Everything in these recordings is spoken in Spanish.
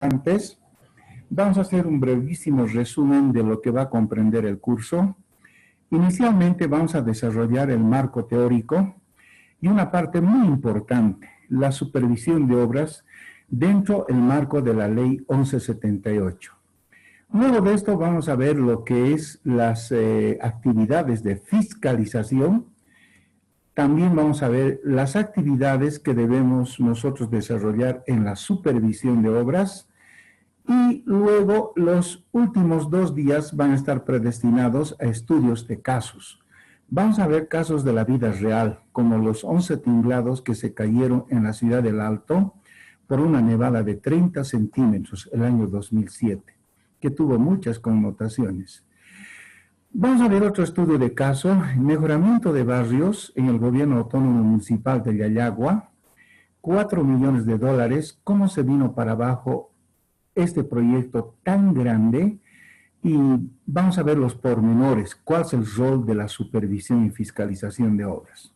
Antes, vamos a hacer un brevísimo resumen de lo que va a comprender el curso. Inicialmente vamos a desarrollar el marco teórico y una parte muy importante, la supervisión de obras dentro del marco de la Ley 1178. Luego de esto vamos a ver lo que es las actividades de fiscalización. También vamos a ver las actividades que debemos nosotros desarrollar en la supervisión de obras. Y luego los últimos 2 días van a estar predestinados a estudios de casos. Vamos a ver casos de la vida real, como los 11 tinglados que se cayeron en la ciudad del Alto por una nevada de 30 centímetros el año 2007, que tuvo muchas connotaciones. Vamos a ver otro estudio de caso, mejoramiento de barrios en el gobierno autónomo municipal de Yayagua, $4 millones, cómo se vino para abajo este proyecto tan grande, y vamos a ver los pormenores, cuál es el rol de la supervisión y fiscalización de obras.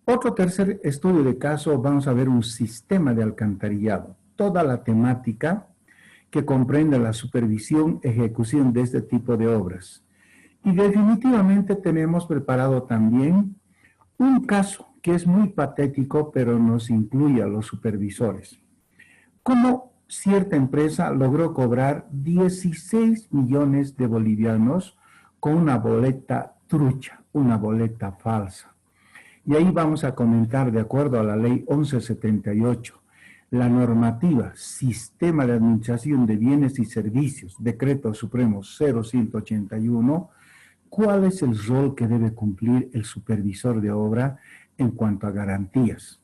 Otro tercer estudio de caso, vamos a ver un sistema de alcantarillado, toda la temática que comprende la supervisión, ejecución de este tipo de obras. Y definitivamente tenemos preparado también un caso que es muy patético, pero nos incluye a los supervisores. ¿Cómo cierta empresa logró cobrar 16 millones de bolivianos con una boleta trucha, una boleta falsa? Y ahí vamos a comentar, de acuerdo a la ley 1178, la normativa Sistema de Administración de Bienes y Servicios, Decreto Supremo 0181, cuál es el rol que debe cumplir el supervisor de obra en cuanto a garantías.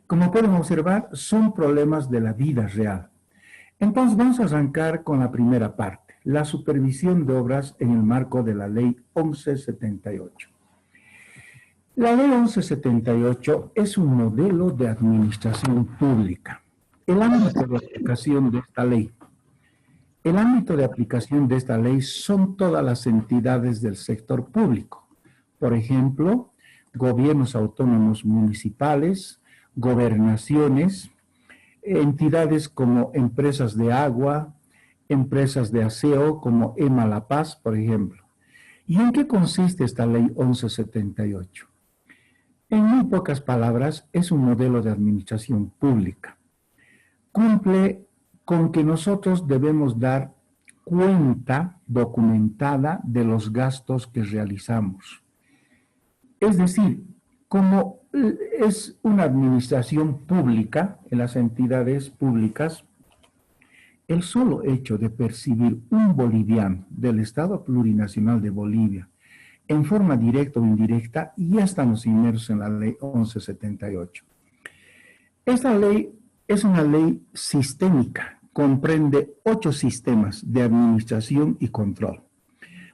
Como pueden observar, son problemas de la vida real. Entonces vamos a arrancar con la primera parte, la supervisión de obras en el marco de la ley 1178. La ley 1178 es un modelo de administración pública. El ámbito de aplicación de esta ley. El ámbito de aplicación de esta ley son todas las entidades del sector público. Por ejemplo, gobiernos autónomos municipales, gobernaciones, entidades como empresas de agua, empresas de aseo como EMA La Paz, por ejemplo. ¿Y en qué consiste esta ley 1178? En muy pocas palabras, es un modelo de administración pública. Cumple con que nosotros debemos dar cuenta documentada de los gastos que realizamos. Es decir, como es una administración pública en las entidades públicas, el solo hecho de percibir un boliviano del Estado Plurinacional de Bolivia en forma directa o indirecta, ya estamos inmersos en la ley 1178. Esta ley es una ley sistémica, comprende 8 sistemas de administración y control.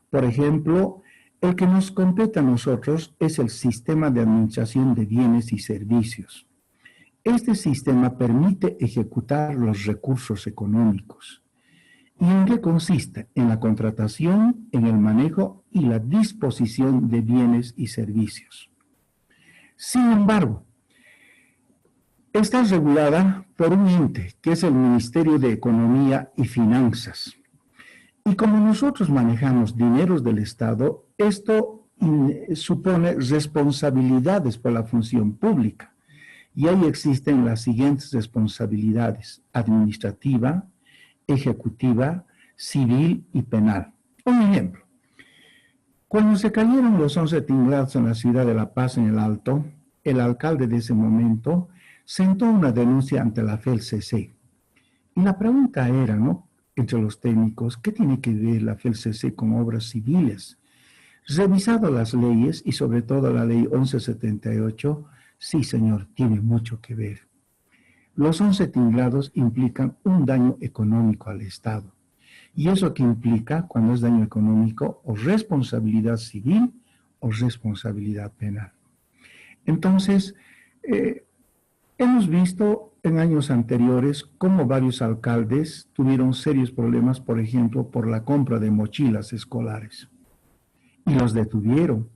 Por ejemplo, el que nos compete a nosotros es el Sistema de Administración de Bienes y Servicios. Este sistema permite ejecutar los recursos económicos. ¿Y en qué consiste? En la contratación, en el manejo y la disposición de bienes y servicios. Sin embargo, está regulada por un ente que es el Ministerio de Economía y Finanzas. Y como nosotros manejamos dineros del Estado, esto supone responsabilidades por la función pública. Y ahí existen las siguientes responsabilidades: administrativa, ejecutiva, civil y penal. Un ejemplo. Cuando se cayeron los 11 tinglados en la ciudad de La Paz, en el Alto, el alcalde de ese momento sentó una denuncia ante la FELCC. Y la pregunta era, ¿no?, entre los técnicos, ¿qué tiene que ver la FELCC con obras civiles? Revisado las leyes y sobre todo la ley 1178, sí, señor, tiene mucho que ver. Los 11 tinglados implican un daño económico al Estado. ¿Y eso qué implica cuando es daño económico? O responsabilidad civil o responsabilidad penal. Entonces, hemos visto en años anteriores cómo varios alcaldes tuvieron serios problemas, por ejemplo, por la compra de mochilas escolares. Y los detuvieron.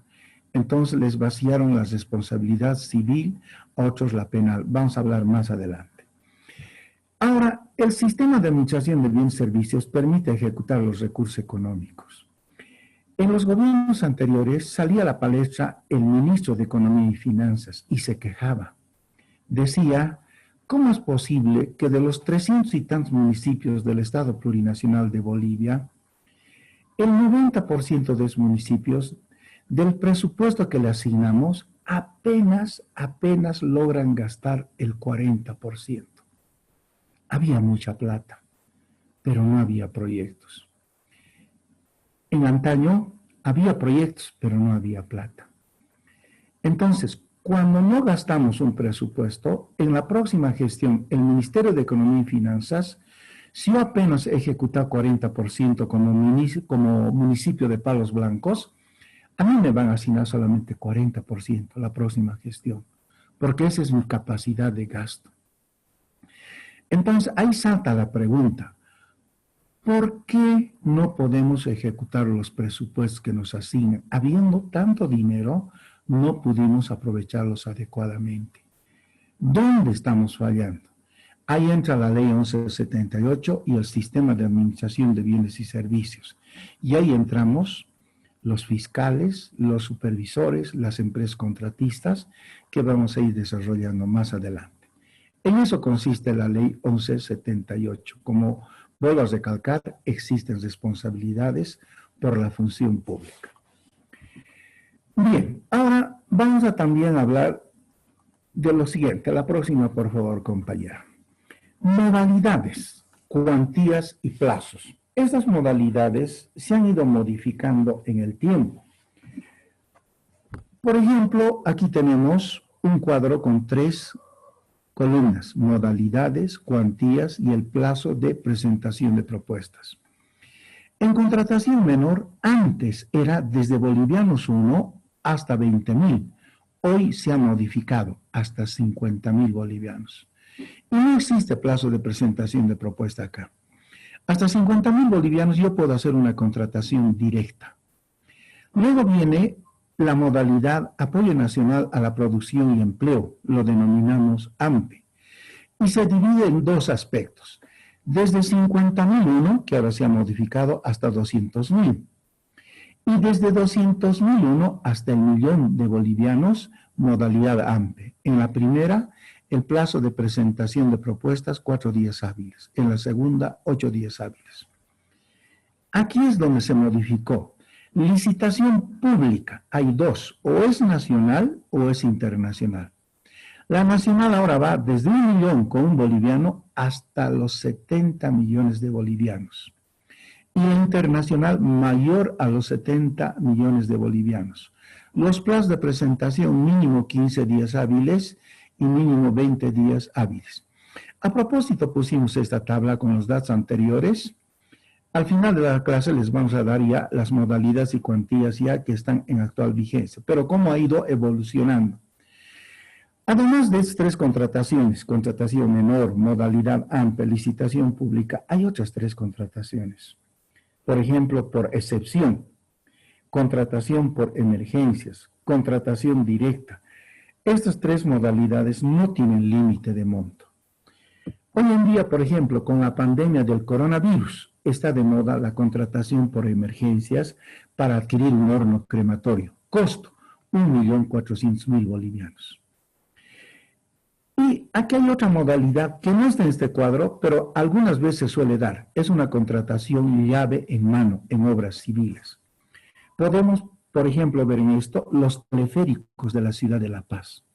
Entonces les vaciaron la responsabilidad civil, a otros la penal. Vamos a hablar más adelante. Ahora, el sistema de administración de bienes y servicios permite ejecutar los recursos económicos. En los gobiernos anteriores salía a la palestra el ministro de Economía y Finanzas y se quejaba. Decía, ¿cómo es posible que de los 300 y tantos municipios del Estado Plurinacional de Bolivia, el 90% de esos municipios, del presupuesto que le asignamos, apenas logran gastar el 40%? Había mucha plata, pero no había proyectos. En antaño había proyectos, pero no había plata. Entonces, cuando no gastamos un presupuesto, en la próxima gestión, el Ministerio de Economía y Finanzas, si yo apenas ejecuta 40% como municipio de Palos Blancos, a mí me van a asignar solamente 40% la próxima gestión, porque esa es mi capacidad de gasto. Entonces, ahí salta la pregunta, ¿por qué no podemos ejecutar los presupuestos que nos asignan? Habiendo tanto dinero, no pudimos aprovecharlos adecuadamente. ¿Dónde estamos fallando? Ahí entra la ley 1178 y el sistema de administración de bienes y servicios. Y ahí entramos los fiscales, los supervisores, las empresas contratistas, que vamos a ir desarrollando más adelante. En eso consiste la ley 1178. Como vuelvo a recalcar, existen responsabilidades por la función pública. Bien, ahora vamos a también hablar de lo siguiente. La próxima, por favor, compañera. Modalidades, cuantías y plazos. Estas modalidades se han ido modificando en el tiempo. Por ejemplo, aquí tenemos un cuadro con 3 columnas: modalidades, cuantías y el plazo de presentación de propuestas. En contratación menor, antes era desde bolivianos 1 hasta 20.000. Hoy se ha modificado hasta 50.000 bolivianos. Y no existe plazo de presentación de propuesta acá. Hasta 50.000 bolivianos yo puedo hacer una contratación directa. Luego viene la modalidad Apoyo Nacional a la Producción y Empleo, lo denominamos AMPE, y se divide en 2 aspectos. Desde 50.001, que ahora se ha modificado, hasta 200.000. Y desde 200.001 hasta el 1.000.000 de bolivianos, modalidad AMPE. En la primera, el plazo de presentación de propuestas, 4 días hábiles. En la segunda, 8 días hábiles. Aquí es donde se modificó. Licitación pública, hay 2, o es nacional o es internacional. La nacional ahora va desde 1.000.000 con un boliviano hasta los 70 millones de bolivianos. Y la internacional mayor a los 70 millones de bolivianos. Los plazos de presentación mínimo 15 días hábiles y mínimo 20 días hábiles. A propósito, pusimos esta tabla con los datos anteriores. Al final de la clase les vamos a dar ya las modalidades y cuantías ya que están en actual vigencia, pero cómo ha ido evolucionando. Además de estas 3 contrataciones, contratación menor, modalidad AMPE, licitación pública, hay otras 3 contrataciones. Por ejemplo, por excepción, contratación por emergencias, contratación directa. Estas 3 modalidades no tienen límite de monto. Hoy en día, por ejemplo, con la pandemia del coronavirus, está de moda la contratación por emergencias para adquirir un horno crematorio. Costo, 1.400.000 bolivianos. Y aquí hay otra modalidad que no está en este cuadro, pero algunas veces se suele dar. Es una contratación llave en mano en obras civiles. Podemos, por ejemplo, ver en esto los teleféricos de la ciudad de La Paz.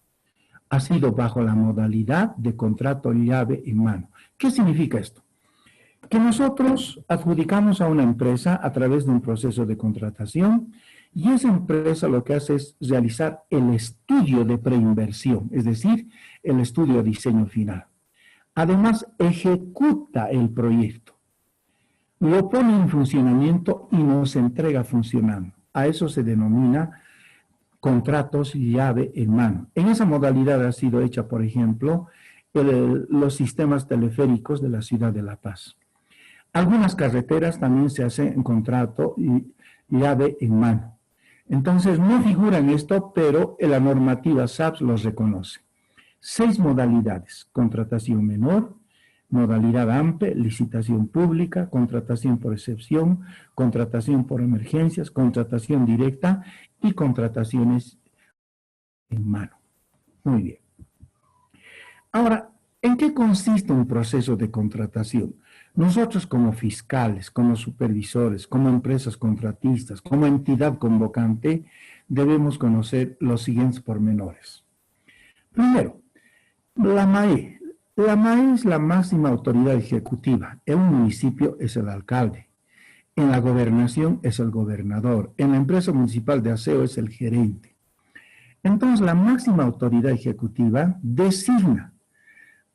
Ha sido bajo la modalidad de contrato llave en mano. ¿Qué significa esto? Que nosotros adjudicamos a una empresa a través de un proceso de contratación y esa empresa lo que hace es realizar el estudio de preinversión, es decir, el estudio de diseño final. Además, ejecuta el proyecto, lo pone en funcionamiento y nos entrega funcionando. A eso se denomina contratos llave en mano. En esa modalidad ha sido hecha, por ejemplo, los sistemas teleféricos de la ciudad de La Paz. Algunas carreteras también se hacen en contrato y llave en mano. Entonces, no figura en esto, pero la normativa SAPS los reconoce. 6 modalidades: contratación menor, modalidad AMPE, licitación pública, contratación por excepción, contratación por emergencias, contratación directa y contrataciones en mano. Muy bien. Ahora, ¿en qué consiste un proceso de contratación? Nosotros como fiscales, como supervisores, como empresas contratistas, como entidad convocante, debemos conocer los siguientes pormenores. Primero, la MAE. La MAE es la máxima autoridad ejecutiva. En un municipio es el alcalde. En la gobernación es el gobernador. En la empresa municipal de aseo es el gerente. Entonces, la máxima autoridad ejecutiva designa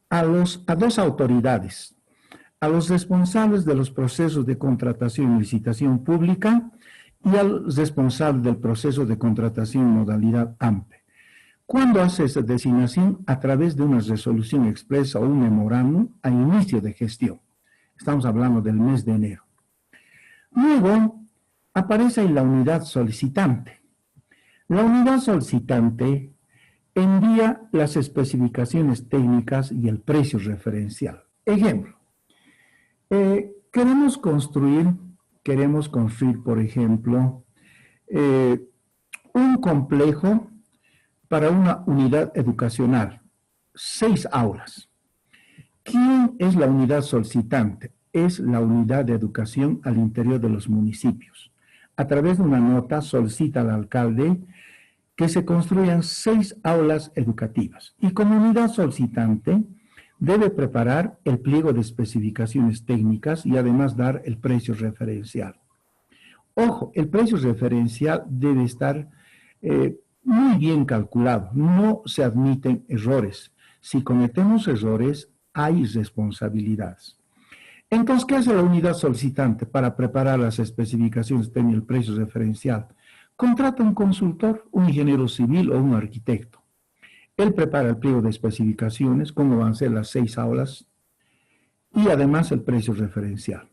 a dos autoridades, a los responsables de los procesos de contratación y licitación pública y al responsable del proceso de contratación en modalidad AMPE. ¿Cuándo hace esa designación? A través de una resolución expresa o un memorándum a inicio de gestión. Estamos hablando del mes de enero. Luego aparece ahí la unidad solicitante. La unidad solicitante envía las especificaciones técnicas y el precio referencial. Ejemplo, queremos construir, por ejemplo, un complejo para una unidad educacional, 6 aulas. ¿Quién es la unidad solicitante? Es la unidad de educación al interior de los municipios. A través de una nota solicita al alcalde que se construyan 6 aulas educativas y como unidad solicitante debe preparar el pliego de especificaciones técnicas y además dar el precio referencial. Ojo, el precio referencial debe estar muy bien calculado, no se admiten errores. Si cometemos errores, hay responsabilidades. Entonces, ¿qué hace la unidad solicitante para preparar las especificaciones técnicas y el precio referencial? Contrata un consultor, un ingeniero civil o un arquitecto. Él prepara el pliego de especificaciones, cómo van a ser las 6 aulas y además el precio referencial.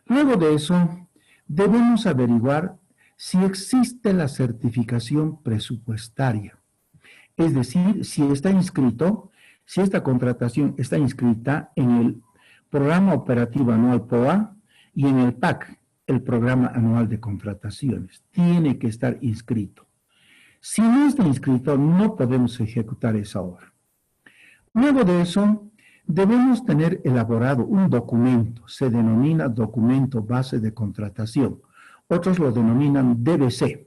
Luego de eso, debemos averiguar si existe la certificación presupuestaria. Es decir, si está inscrito, si esta contratación está inscrita en el Programa Operativo Anual POA y en el PAC, el Programa Anual de Contrataciones. Tiene que estar inscrito. Si no está inscrito, no podemos ejecutar esa obra. Luego de eso, debemos tener elaborado un documento, se denomina Documento Base de Contratación. Otros lo denominan DBC.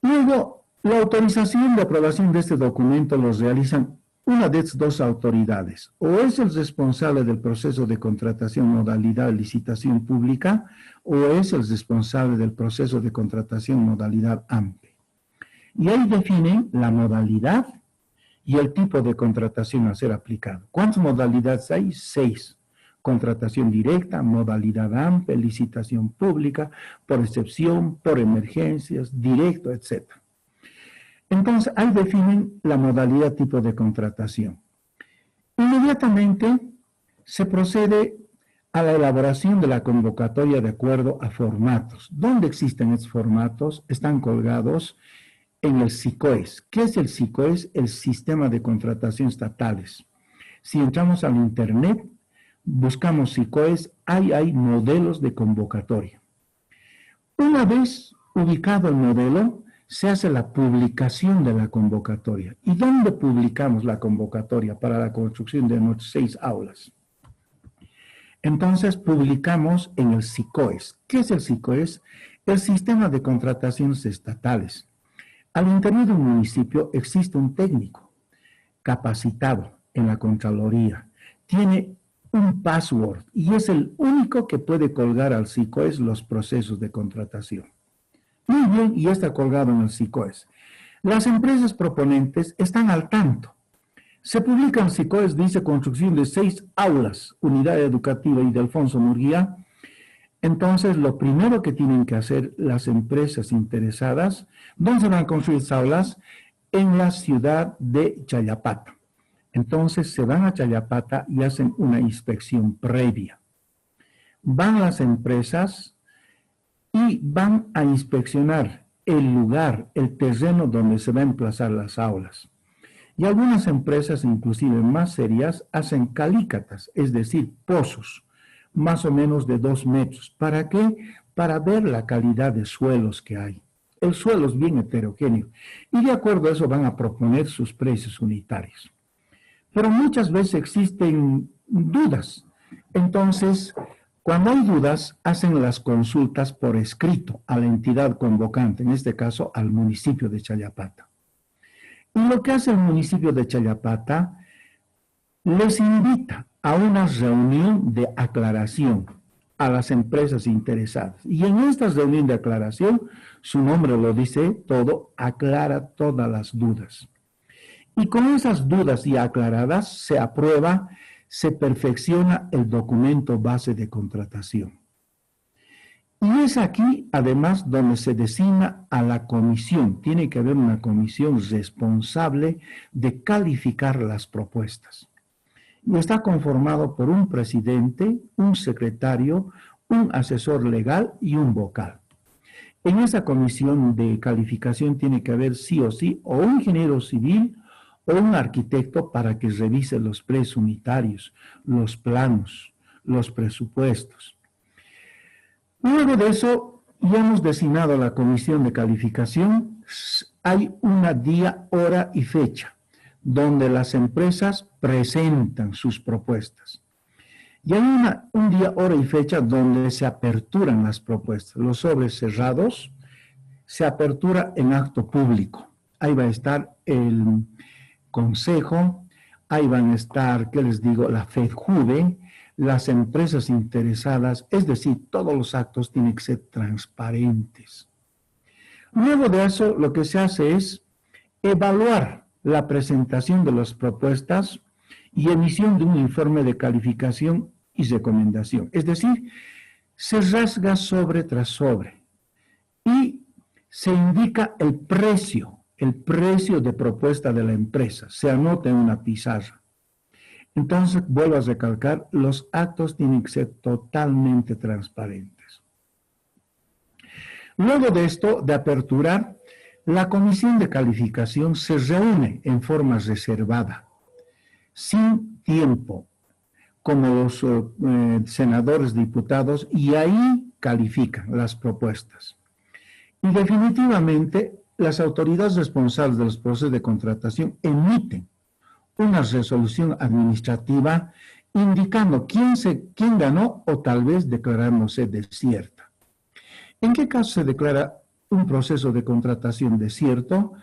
Luego, la autorización de aprobación de este documento los realizan una de estas dos autoridades. O es el responsable del proceso de contratación modalidad licitación pública, o es el responsable del proceso de contratación modalidad AMPE. Y ahí definen la modalidad y el tipo de contratación a ser aplicado. ¿Cuántas modalidades hay? 6. Contratación directa, modalidad AMPE, licitación pública, por excepción, por emergencias, directo, etc. Entonces, ahí definen la modalidad tipo de contratación. Inmediatamente se procede a la elaboración de la convocatoria de acuerdo a formatos. ¿Dónde existen estos formatos? Están colgados en el SICOES. ¿Qué es el SICOES? El Sistema de Contratación Estatales. Si entramos al Internet, buscamos SICOES, hay modelos de convocatoria. Una vez ubicado el modelo, se hace la publicación de la convocatoria. ¿Y dónde publicamos la convocatoria para la construcción de nuestras 6 aulas? Entonces, publicamos en el SICOES. ¿Qué es el SICOES? El Sistema de Contrataciones Estatales. Al interior de un municipio existe un técnico capacitado en la Contraloría. Tiene un password y es el único que puede colgar al SICOES los procesos de contratación. Muy bien, y está colgado en el SICOES. Las empresas proponentes están al tanto. Se publica en el SICOES, dice construcción de 6 aulas, unidad educativa y de Alfonso Murguía. Entonces, lo primero que tienen que hacer las empresas interesadas, ¿dónde se van a construir esas aulas? En la ciudad de Chayapata. Entonces, se van a Chayapata y hacen una inspección previa. Van las empresas y van a inspeccionar el lugar, el terreno donde se van a emplazar las aulas. Y algunas empresas, inclusive más serias, hacen calícatas, es decir, pozos, más o menos de 2 metros. ¿Para qué? Para ver la calidad de suelos que hay. El suelo es bien heterogéneo y de acuerdo a eso van a proponer sus precios unitarios. Pero muchas veces existen dudas. Entonces, cuando hay dudas, hacen las consultas por escrito a la entidad convocante, en este caso al municipio de Challapata. Y lo que hace el municipio de Challapata, les invita a una reunión de aclaración a las empresas interesadas. Y en esta reunión de aclaración, su nombre lo dice todo, aclara todas las dudas. Y con esas dudas ya aclaradas se aprueba, se perfecciona el documento base de contratación. Y es aquí, además, donde se designa a la comisión. Tiene que haber una comisión responsable de calificar las propuestas. Y está conformado por un presidente, un secretario, un asesor legal y un vocal. En esa comisión de calificación tiene que haber sí o sí o un ingeniero civil o un arquitecto para que revise los precios unitarios, los planos, los presupuestos. Luego de eso, ya hemos designado a la comisión de calificación, hay una día, hora y fecha donde las empresas presentan sus propuestas. Y hay un día, hora y fecha donde se aperturan las propuestas. Los sobres cerrados se apertura en acto público. Ahí va a estar el consejo, ahí van a estar, ¿qué les digo?, la FEJUVE, las empresas interesadas, es decir, todos los actos tienen que ser transparentes. Luego de eso, lo que se hace es evaluar la presentación de las propuestas y emisión de un informe de calificación y recomendación. Es decir, se rasga sobre tras sobre y se indica el precio de propuesta de la empresa, se anota en una pizarra. Entonces, vuelvo a recalcar, los actos tienen que ser totalmente transparentes. Luego de esto, de aperturar, la comisión de calificación se reúne en forma reservada, sin tiempo, como los senadores, diputados, y ahí califican las propuestas. Y definitivamente, las autoridades responsables de los procesos de contratación emiten una resolución administrativa indicando quién ganó o tal vez declarándose desierta. ¿En qué caso se declara un proceso de contratación desierto?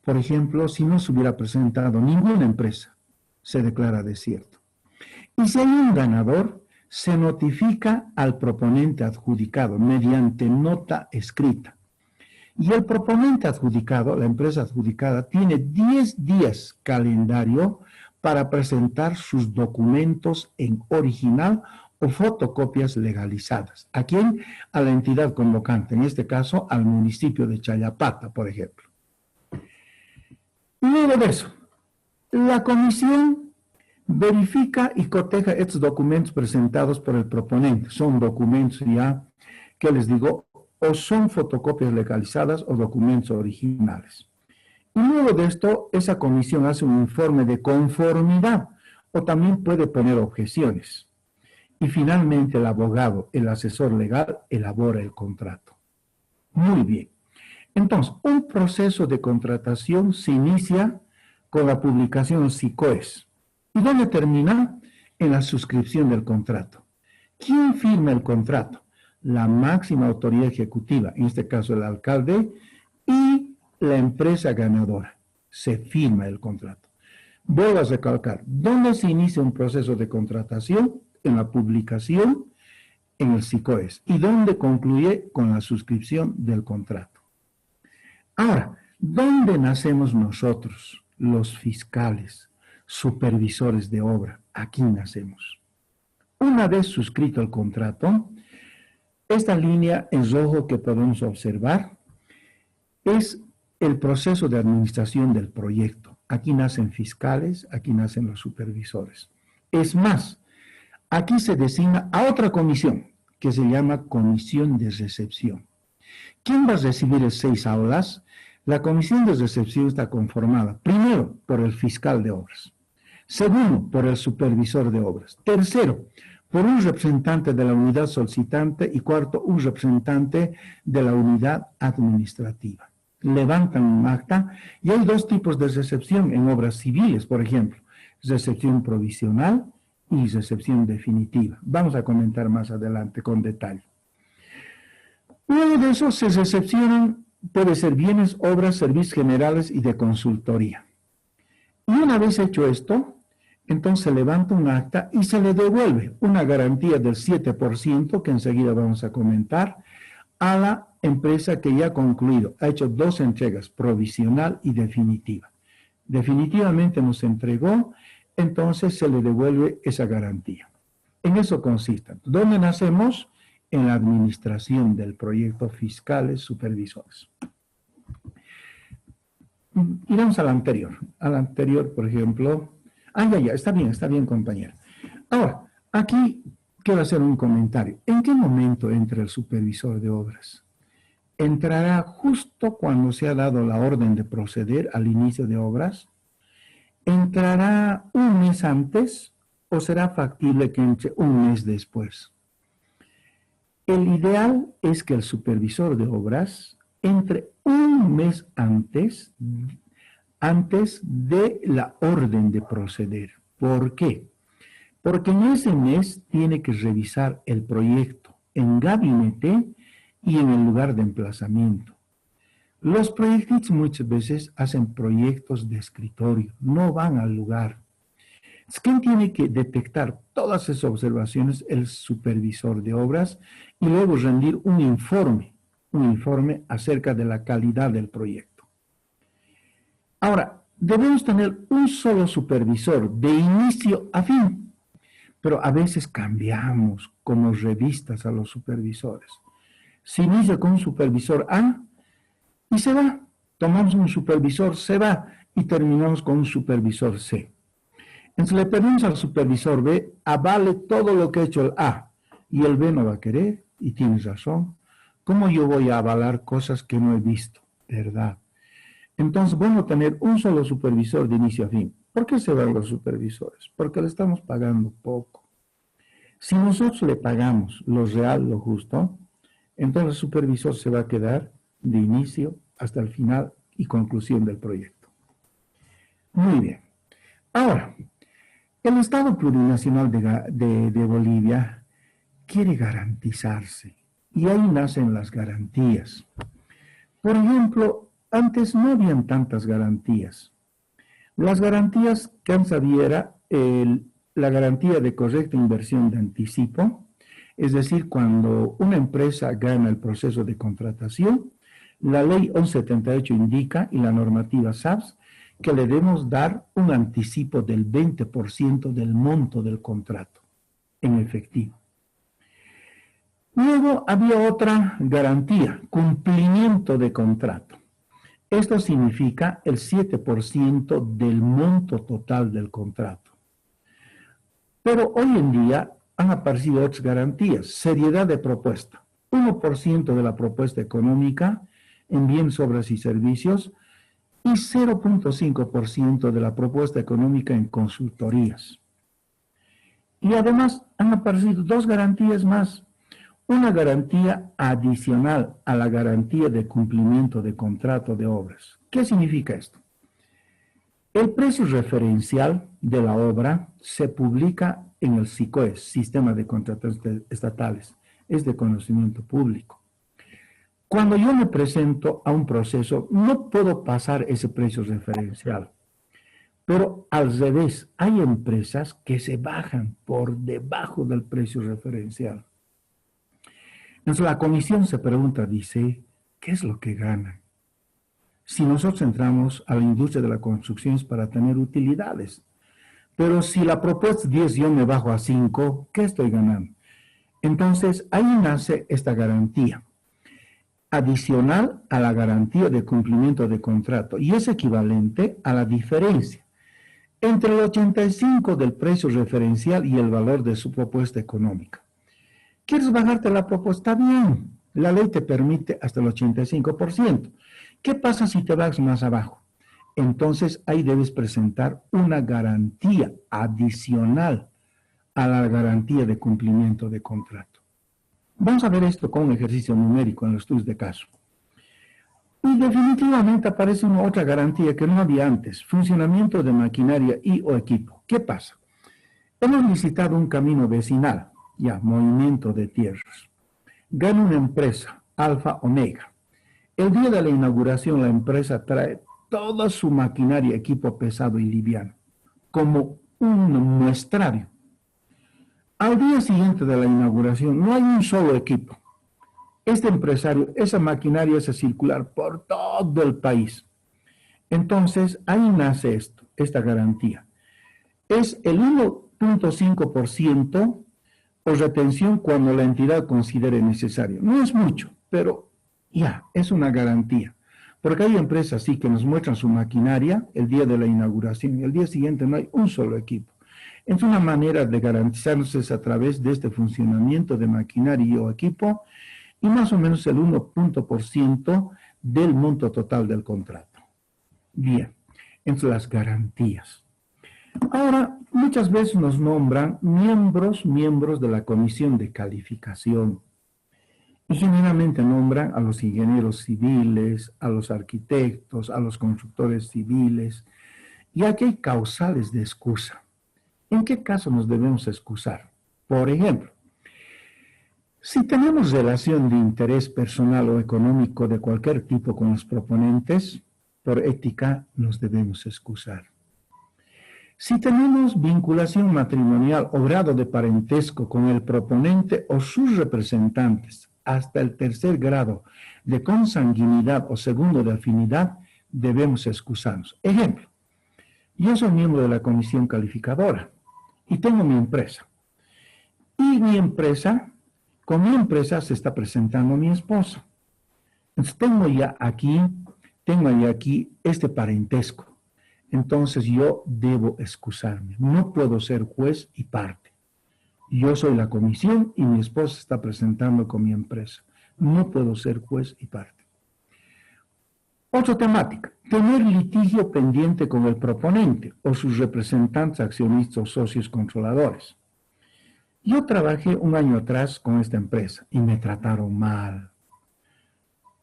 Por ejemplo, si no se hubiera presentado ninguna empresa, se declara desierto. Y si hay un ganador, se notifica al proponente adjudicado mediante nota escrita. Y el proponente adjudicado, la empresa adjudicada, tiene 10 días calendario para presentar sus documentos en original o fotocopias legalizadas. ¿A quién? A la entidad convocante, en este caso al municipio de Challapata, por ejemplo. Y luego de eso, la comisión verifica y coteja estos documentos presentados por el proponente. Son documentos ya, ¿qué les digo? O son fotocopias legalizadas o documentos originales. Y luego de esto, esa comisión hace un informe de conformidad o también puede poner objeciones. Y finalmente el abogado, el asesor legal, elabora el contrato. Muy bien. Entonces, un proceso de contratación se inicia con la publicación SICOES. ¿Y dónde termina? En la suscripción del contrato. ¿Quién firma el contrato? La máxima autoridad ejecutiva, en este caso el alcalde, y la empresa ganadora. Se firma el contrato. Vuelvo a recalcar, ¿dónde se inicia un proceso de contratación? En la publicación, en el SICOES. ¿Y dónde concluye? Con la suscripción del contrato. Ahora, ¿dónde nacemos nosotros, los fiscales, supervisores de obra? Aquí nacemos. Una vez suscrito el contrato, esta línea en rojo que podemos observar es el proceso de administración del proyecto. Aquí nacen fiscales, aquí nacen los supervisores. Es más, aquí se designa a otra comisión que se llama comisión de recepción. ¿Quién va a recibir las 6 aulas? La comisión de recepción está conformada, primero, por el fiscal de obras. Segundo, por el supervisor de obras. Tercero, por un representante de la unidad solicitante. Y cuarto, un representante de la unidad administrativa. Levantan un acta y hay dos tipos de recepción en obras civiles, por ejemplo, recepción provisional y recepción definitiva. Vamos a comentar más adelante con detalle. Luego de eso se recepcionan, puede ser bienes, obras, servicios generales y de consultoría. Y una vez hecho esto, entonces se levanta un acta y se le devuelve una garantía del 7%, que enseguida vamos a comentar, a la empresa que ya ha concluido, ha hecho dos entregas, provisional y definitiva. Definitivamente nos entregó, entonces se le devuelve esa garantía. En eso consiste. ¿Dónde nacemos? En la administración del proyecto, fiscales, supervisores. Iremos al anterior. Al anterior, por ejemplo. Ya, está bien, compañero. Ahora, aquí quiero hacer un comentario. ¿En qué momento entra el supervisor de obras? ¿Entrará justo cuando se ha dado la orden de proceder al inicio de obras? ¿Entrará un mes antes o será factible que entre un mes después? El ideal es que el supervisor de obras entre un mes antes de la orden de proceder. ¿Por qué? Porque en ese mes tiene que revisar el proyecto en gabinete y en el lugar de emplazamiento. Los proyectos muchas veces hacen proyectos de escritorio, no van al lugar. ¿Quién tiene que detectar todas esas observaciones? El supervisor de obras, y luego rendir un informe acerca de la calidad del proyecto. Ahora, debemos tener un solo supervisor de inicio a fin, pero a veces cambiamos como revistas a los supervisores. Se inicia con un supervisor A y se va. Tomamos un supervisor, se va y terminamos con un supervisor C. Entonces le pedimos al supervisor B, avale todo lo que ha hecho el A, y el B no va a querer, y tienes razón. ¿Cómo yo voy a avalar cosas que no he visto? ¿Verdad? Entonces, bueno, tener un solo supervisor de inicio a fin. ¿Por qué se van los supervisores? Porque le estamos pagando poco. Si nosotros le pagamos lo real, lo justo, entonces el supervisor se va a quedar de inicio hasta el final y conclusión del proyecto. Muy bien. Ahora, el Estado Plurinacional de Bolivia quiere garantizarse y ahí nacen las garantías. Por ejemplo, antes no habían tantas garantías. Las garantías que antes había era la garantía de correcta inversión de anticipo, es decir, cuando una empresa gana el proceso de contratación, la ley 1178 indica y la normativa SAPS que le debemos dar un anticipo del 20% del monto del contrato en efectivo. Luego había otra garantía, cumplimiento de contrato. Esto significa el 7% del monto total del contrato. Pero hoy en día han aparecido otras garantías, seriedad de propuesta, 1% de la propuesta económica en bienes, obras y servicios, y 0.5% de la propuesta económica en consultorías. Y además han aparecido dos garantías más. Una garantía adicional a la garantía de cumplimiento de contrato de obras. ¿Qué significa esto? El precio referencial de la obra se publica en el SICOES, Sistema de Contratos Estatales. Es de conocimiento público. Cuando yo me presento a un proceso, no puedo pasar ese precio referencial. Pero al revés, hay empresas que se bajan por debajo del precio referencial. Entonces la comisión se pregunta, dice, ¿qué es lo que ganan? Si nosotros entramos a la industria de la construcción es para tener utilidades, pero si la propuesta es 10 yo me bajo a 5, ¿qué estoy ganando? Entonces ahí nace esta garantía adicional a la garantía de cumplimiento de contrato y es equivalente a la diferencia entre el 85% del precio referencial y el valor de su propuesta económica. ¿Quieres bajarte la propuesta? Está bien, la ley te permite hasta el 85%. ¿Qué pasa si te vas más abajo? Entonces ahí debes presentar una garantía adicional a la garantía de cumplimiento de contrato. Vamos a ver esto con un ejercicio numérico en los estudios de caso. Y definitivamente aparece una otra garantía que no había antes, funcionamiento de maquinaria y o equipo. ¿Qué pasa? Hemos licitado un camino vecinal, ya, movimiento de tierras. Gana una empresa, Alfa Omega. El día de la inauguración la empresa trae toda su maquinaria, equipo pesado y liviano, como un muestrario. Al día siguiente de la inauguración no hay un solo equipo. Este empresario, esa maquinaria hace circular por todo el país. Entonces, ahí nace esto, esta garantía. Es el 1.5% o retención cuando la entidad considere necesario. No es mucho, pero ya, es una garantía. Porque hay empresas sí que nos muestran su maquinaria el día de la inauguración y el día siguiente no hay un solo equipo. Es una manera de garantizarnos es a través de este funcionamiento de maquinaria o equipo y más o menos el 1% del monto total del contrato. Bien, entre las garantías. Ahora, muchas veces nos nombran miembros de la comisión de calificación. Y generalmente nombran a los ingenieros civiles, a los arquitectos, a los constructores civiles. Y aquí hay causales de excusa. ¿En qué caso nos debemos excusar? Por ejemplo, si tenemos relación de interés personal o económico de cualquier tipo con los proponentes, por ética nos debemos excusar. Si tenemos vinculación matrimonial o grado de parentesco con el proponente o sus representantes hasta el tercer grado de consanguinidad o segundo de afinidad, debemos excusarnos. Ejemplo, yo soy miembro de la comisión calificadora y tengo mi empresa. Y con mi empresa se está presentando mi esposa. Entonces tengo ya aquí este parentesco. Entonces yo debo excusarme. No puedo ser juez y parte. Yo soy la comisión y mi esposa está presentando con mi empresa. No puedo ser juez y parte. Otra temática, tener litigio pendiente con el proponente o sus representantes, accionistas o socios controladores. Yo trabajé un año atrás con esta empresa y me trataron mal.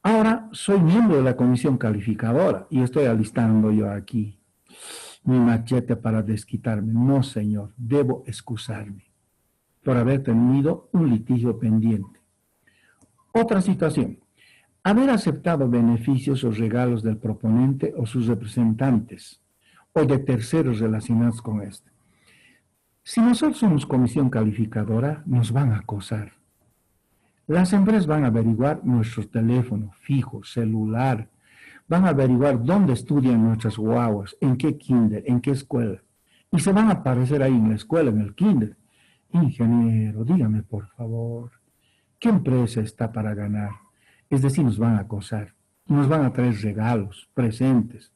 Ahora soy miembro de la comisión calificadora y estoy alistando yo aquí mi machete para desquitarme. No, señor, debo excusarme por haber tenido un litigio pendiente. Otra situación, haber aceptado beneficios o regalos del proponente o sus representantes o de terceros relacionados con este. Si nosotros somos comisión calificadora, nos van a acosar. Las empresas van a averiguar nuestro teléfono fijo, celular, van a averiguar dónde estudian nuestras guaguas, en qué kinder, en qué escuela. Y se van a aparecer ahí en la escuela, en el kinder. Ingeniero, dígame por favor, ¿qué empresa está para ganar? Es decir, nos van a acosar, nos van a traer regalos, presentes.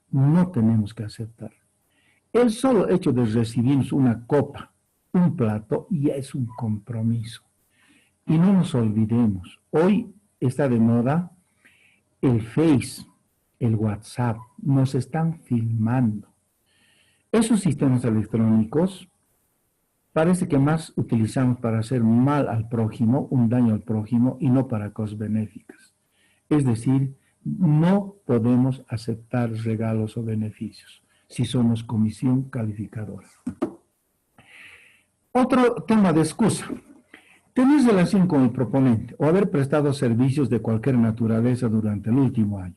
No tenemos que aceptar. El solo hecho de recibirnos una copa, un plato, ya es un compromiso. Y no nos olvidemos, hoy está de moda el Face, el WhatsApp, nos están filmando. Esos sistemas electrónicos parece que más utilizamos para hacer mal al prójimo, un daño al prójimo, y no para cosas benéficas. Es decir, no podemos aceptar regalos o beneficios si somos comisión calificadora. Otro tema de excusa. Tener relación con el proponente o haber prestado servicios de cualquier naturaleza durante el último año.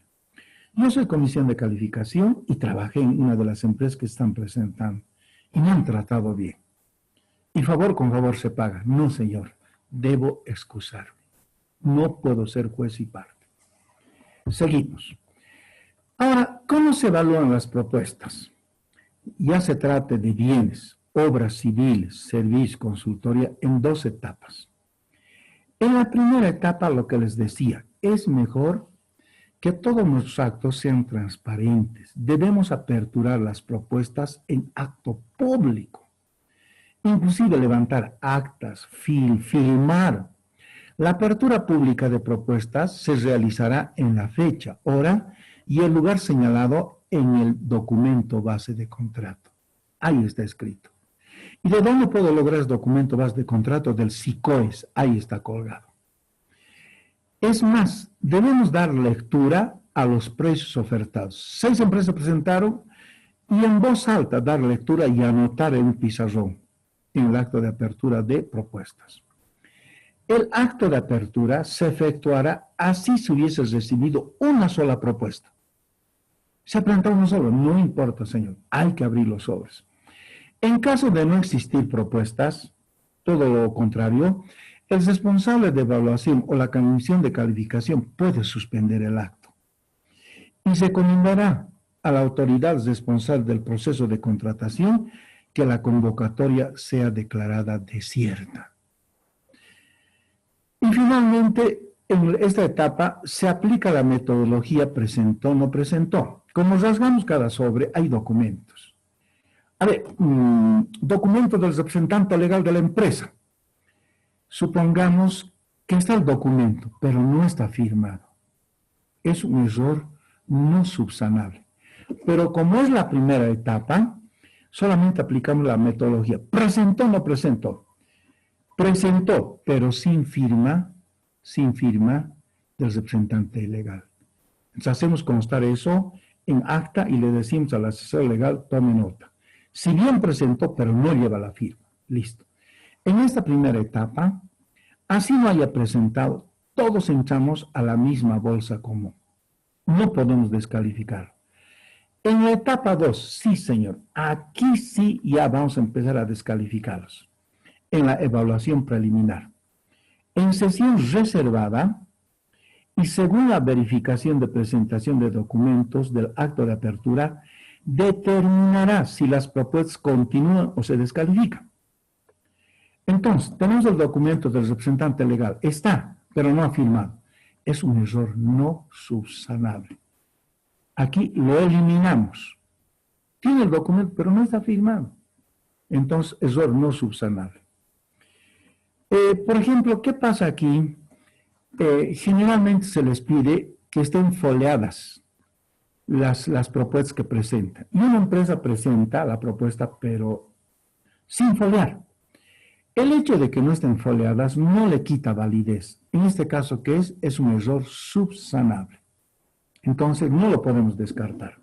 Yo soy comisión de calificación y trabajé en una de las empresas que están presentando y me han tratado bien. Y favor con favor se paga. No, señor, debo excusarme. No puedo ser juez y parte. Seguimos. Ahora, ¿cómo se evalúan las propuestas? Ya se trata de bienes, obras civiles, servicios, consultoría, en 2 etapas. En la primera etapa, lo que les decía, es mejor que todos nuestros actos sean transparentes. Debemos aperturar las propuestas en acto público. Inclusive levantar actas, filmar, La apertura pública de propuestas se realizará en la fecha, hora y el lugar señalado en el documento base de contrato. Ahí está escrito. ¿Y de dónde puedo lograr el documento base de contrato? Del SICOES. Ahí está colgado. Es más, debemos dar lectura a los precios ofertados. 6 empresas presentaron y en voz alta dar lectura y anotar en un pizarrón en el acto de apertura de propuestas. El acto de apertura se efectuará así si hubiese recibido una sola propuesta. Se ha presentado uno solo, no importa, señor, hay que abrir los sobres. En caso de no existir propuestas, todo lo contrario, el responsable de evaluación o la comisión de calificación puede suspender el acto y se encomendará a la autoridad responsable del proceso de contratación que la convocatoria sea declarada desierta. Y finalmente, en esta etapa se aplica la metodología presentó-no presentó. Como rasgamos cada sobre, hay documentos. A ver, documento del representante legal de la empresa. Supongamos que está el documento, pero no está firmado. Es un error no subsanable. Pero como es la primera etapa, solamente aplicamos la metodología. Presentó, no presentó. Presentó, pero sin firma del representante legal. Entonces hacemos constar eso en acta y le decimos al asesor legal, tome nota. Si bien presentó, pero no lleva la firma. Listo. En esta primera etapa, así no haya presentado, todos entramos a la misma bolsa común. No podemos descalificar. En la etapa 2, sí, señor, aquí sí ya vamos a empezar a descalificarlos. En la evaluación preliminar. En sesión reservada y según la verificación de presentación de documentos del acto de apertura, determinará si las propuestas continúan o se descalifican. Entonces, tenemos el documento del representante legal. Está, pero no ha firmado. Es un error no subsanable. Aquí lo eliminamos. Tiene el documento, pero no está firmado. Entonces, error no subsanable. Por ejemplo, ¿qué pasa aquí? Generalmente se les pide que estén foliadas las propuestas que presentan. Y una empresa presenta la propuesta, pero sin foliar. El hecho de que no estén foliadas no le quita validez. En este caso, ¿qué es? Es un error subsanable. Entonces, no lo podemos descartar.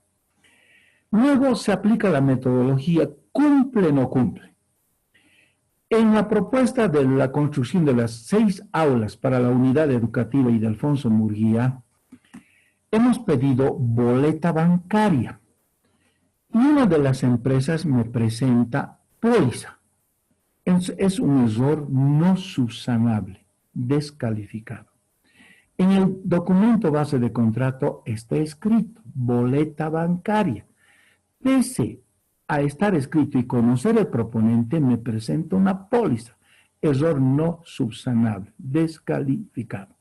Luego se aplica la metodología cumple o no cumple. En la propuesta de la construcción de las 6 aulas para la unidad educativa y de Alfonso Murguía, hemos pedido boleta bancaria. Y una de las empresas me presenta póliza. Es un error no subsanable, descalificado. En el documento base de contrato está escrito boleta bancaria. Pese a estar escrito y conocer el proponente, me presenta una póliza. Error no subsanable, descalificado.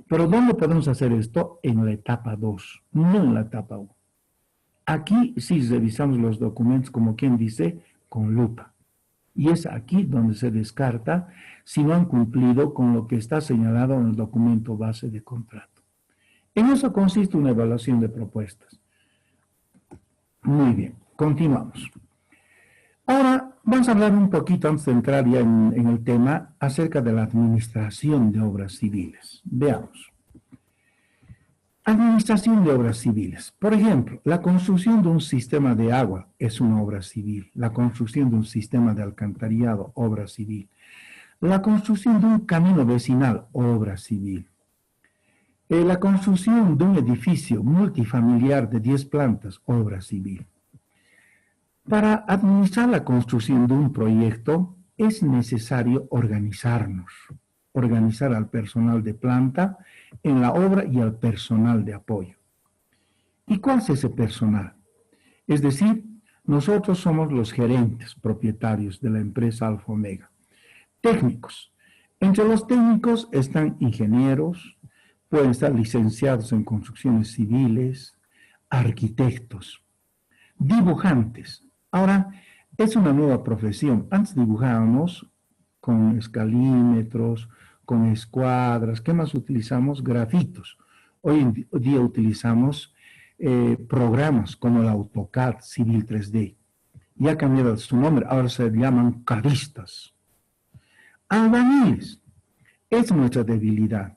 Pero ¿dónde podemos hacer esto? En la etapa 2, no en la etapa 1. Aquí sí revisamos los documentos, como quien dice, con lupa. Y es aquí donde se descarta si no han cumplido con lo que está señalado en el documento base de contrato. En eso consiste una evaluación de propuestas. Muy bien, continuamos. Ahora vamos a hablar un poquito, antes de entrar ya en el tema, acerca de la administración de obras civiles. Veamos. Administración de obras civiles. Por ejemplo, la construcción de un sistema de agua es una obra civil. La construcción de un sistema de alcantarillado, obra civil. La construcción de un camino vecinal, obra civil. La construcción de un edificio multifamiliar de 10 plantas, obra civil. Para administrar la construcción de un proyecto es necesario organizarnos, organizar al personal de planta en la obra y al personal de apoyo. ¿Y cuál es ese personal? Es decir, nosotros somos los gerentes propietarios de la empresa Alfa Omega. Técnicos. Entre los técnicos están ingenieros, pueden estar licenciados en construcciones civiles, arquitectos, dibujantes. Ahora, es una nueva profesión. Antes dibujábamos con escalímetros, con escuadras. ¿Qué más utilizamos? Grafitos. Hoy en día utilizamos programas como el AutoCAD Civil 3D. Ya ha cambiado su nombre, ahora se llaman CADistas. Albañiles, es nuestra debilidad.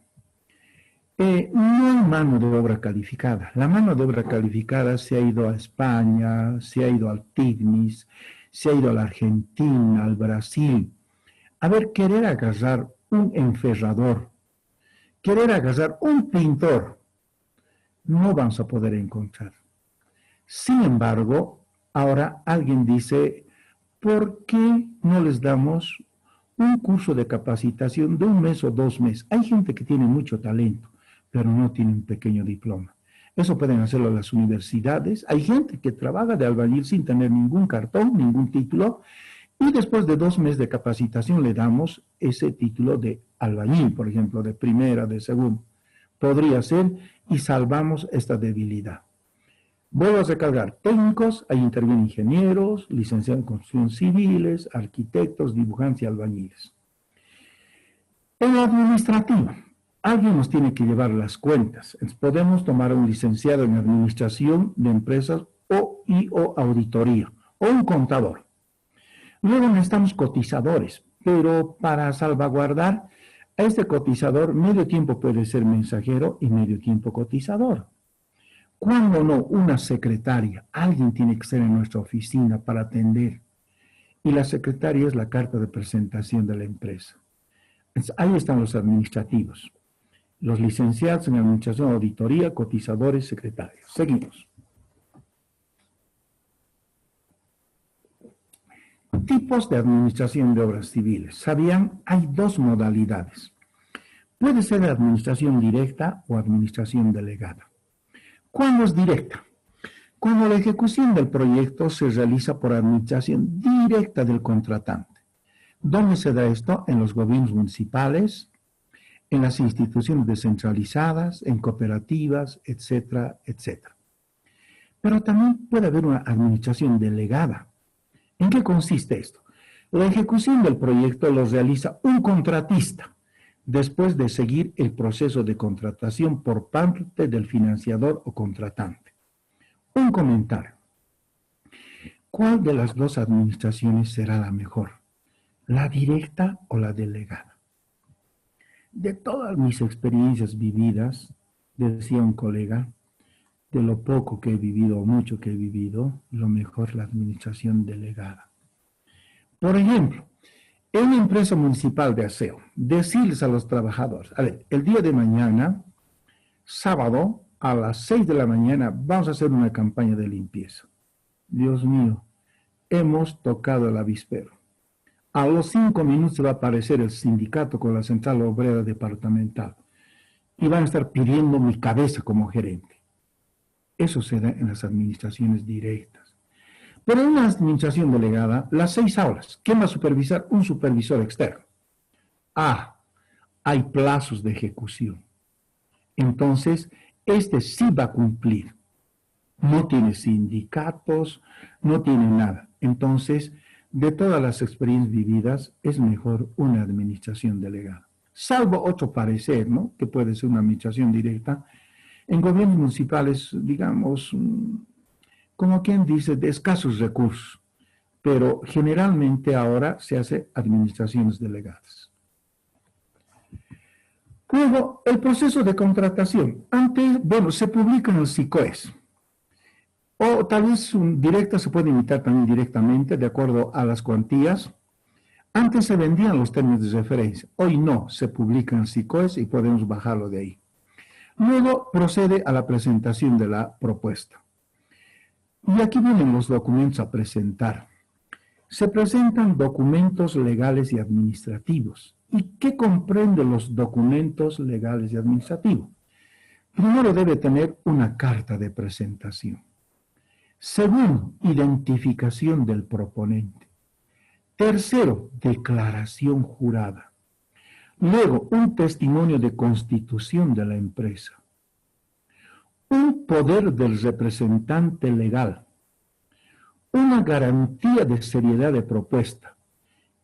No hay mano de obra calificada. La mano de obra calificada se ha ido a España, se ha ido al TIGNIS, se ha ido a la Argentina, al Brasil. A ver, querer agarrar un enferrador, querer agarrar un pintor, no vamos a poder encontrar. Sin embargo, ahora alguien dice, ¿por qué no les damos un curso de capacitación de 1 mes o 2 meses? Hay gente que tiene mucho talento, pero no tiene un pequeño diploma. Eso pueden hacerlo las universidades. Hay gente que trabaja de albañil sin tener ningún cartón, ningún título, y después de 2 meses de capacitación le damos ese título de albañil, por ejemplo, de primera, de segunda. Podría ser, y salvamos esta debilidad. Vuelvo a recargar técnicos, ahí intervienen ingenieros, licenciados en construcción civiles, arquitectos, dibujantes y albañiles. En lo administrativo, alguien nos tiene que llevar las cuentas. Podemos tomar a un licenciado en administración de empresas o auditoría, o un contador. Luego necesitamos cotizadores, pero para salvaguardar a este cotizador, medio tiempo puede ser mensajero y medio tiempo cotizador. Cuando no, una secretaria, alguien tiene que estar en nuestra oficina para atender. Y la secretaria es la carta de presentación de la empresa. Entonces, ahí están los administrativos. Los licenciados en administración, auditoría, cotizadores, secretarios. Seguimos. Tipos de administración de obras civiles. ¿Sabían? Hay 2 modalidades. Puede ser administración directa o administración delegada. ¿Cuándo es directa? Cuando la ejecución del proyecto se realiza por administración directa del contratante. ¿Dónde se da esto? En los gobiernos municipales, en las instituciones descentralizadas, en cooperativas, etcétera, etcétera. Pero también puede haber una administración delegada. ¿En qué consiste esto? La ejecución del proyecto lo realiza un contratista, después de seguir el proceso de contratación por parte del financiador o contratante. Un comentario. ¿Cuál de las 2 administraciones será la mejor? ¿La directa o la delegada? De todas mis experiencias vividas, decía un colega, de lo poco que he vivido o mucho que he vivido, lo mejor es la administración delegada. Por ejemplo, en una empresa municipal de aseo, decirles a los trabajadores, a ver, el día de mañana, sábado, a las 6 de la mañana, vamos a hacer una campaña de limpieza. Dios mío, hemos tocado el avispero. A los 5 minutos va a aparecer el sindicato con la central obrera departamental y van a estar pidiendo mi cabeza como gerente. Eso se da en las administraciones directas. Pero en una administración delegada, las 6 horas, ¿quién va a supervisar? Un supervisor externo. Hay plazos de ejecución. Entonces, este sí va a cumplir. No tiene sindicatos, no tiene nada. Entonces, de todas las experiencias vividas, es mejor una administración delegada. Salvo otro parecer, ¿no? Que puede ser una administración directa. En gobiernos municipales, digamos, como quien dice, de escasos recursos, pero generalmente ahora se hace administraciones delegadas. Luego, el proceso de contratación. Antes, se publica en el SICOES. O tal vez directa se puede imitar también directamente, de acuerdo a las cuantías. Antes se vendían los términos de referencia. Hoy no, se publica en el SICOES y podemos bajarlo de ahí. Luego procede a la presentación de la propuesta. Y aquí vienen los documentos a presentar. Se presentan documentos legales y administrativos. ¿Y qué comprenden los documentos legales y administrativos? Primero debe tener una carta de presentación. Segundo, identificación del proponente. Tercero, declaración jurada. Luego, un testimonio de constitución de la empresa. Un poder del representante legal. Una garantía de seriedad de propuesta.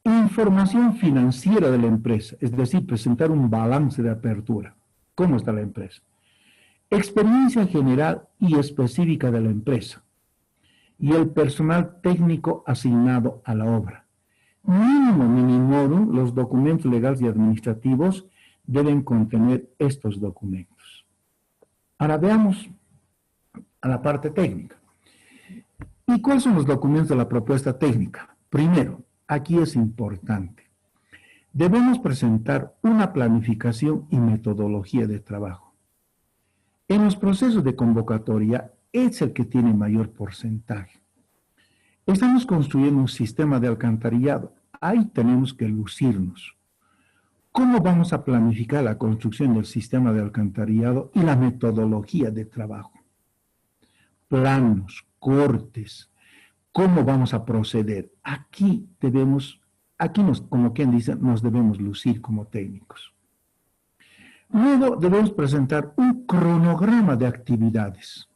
Información financiera de la empresa, es decir, presentar un balance de apertura. ¿Cómo está la empresa? Experiencia general y específica de la empresa y el personal técnico asignado a la obra. Mínimo minimorum, los documentos legales y administrativos deben contener estos documentos. Ahora veamos a la parte técnica. ¿Y cuáles son los documentos de la propuesta técnica? Primero, aquí es importante. Debemos presentar una planificación y metodología de trabajo. En los procesos de convocatoria es el que tiene mayor porcentaje. Estamos construyendo un sistema de alcantarillado. Ahí tenemos que lucirnos. ¿Cómo vamos a planificar la construcción del sistema de alcantarillado y la metodología de trabajo? Planos, cortes, ¿cómo vamos a proceder? Aquí como quien dice, nos debemos lucir como técnicos. Luego debemos presentar un cronograma de actividades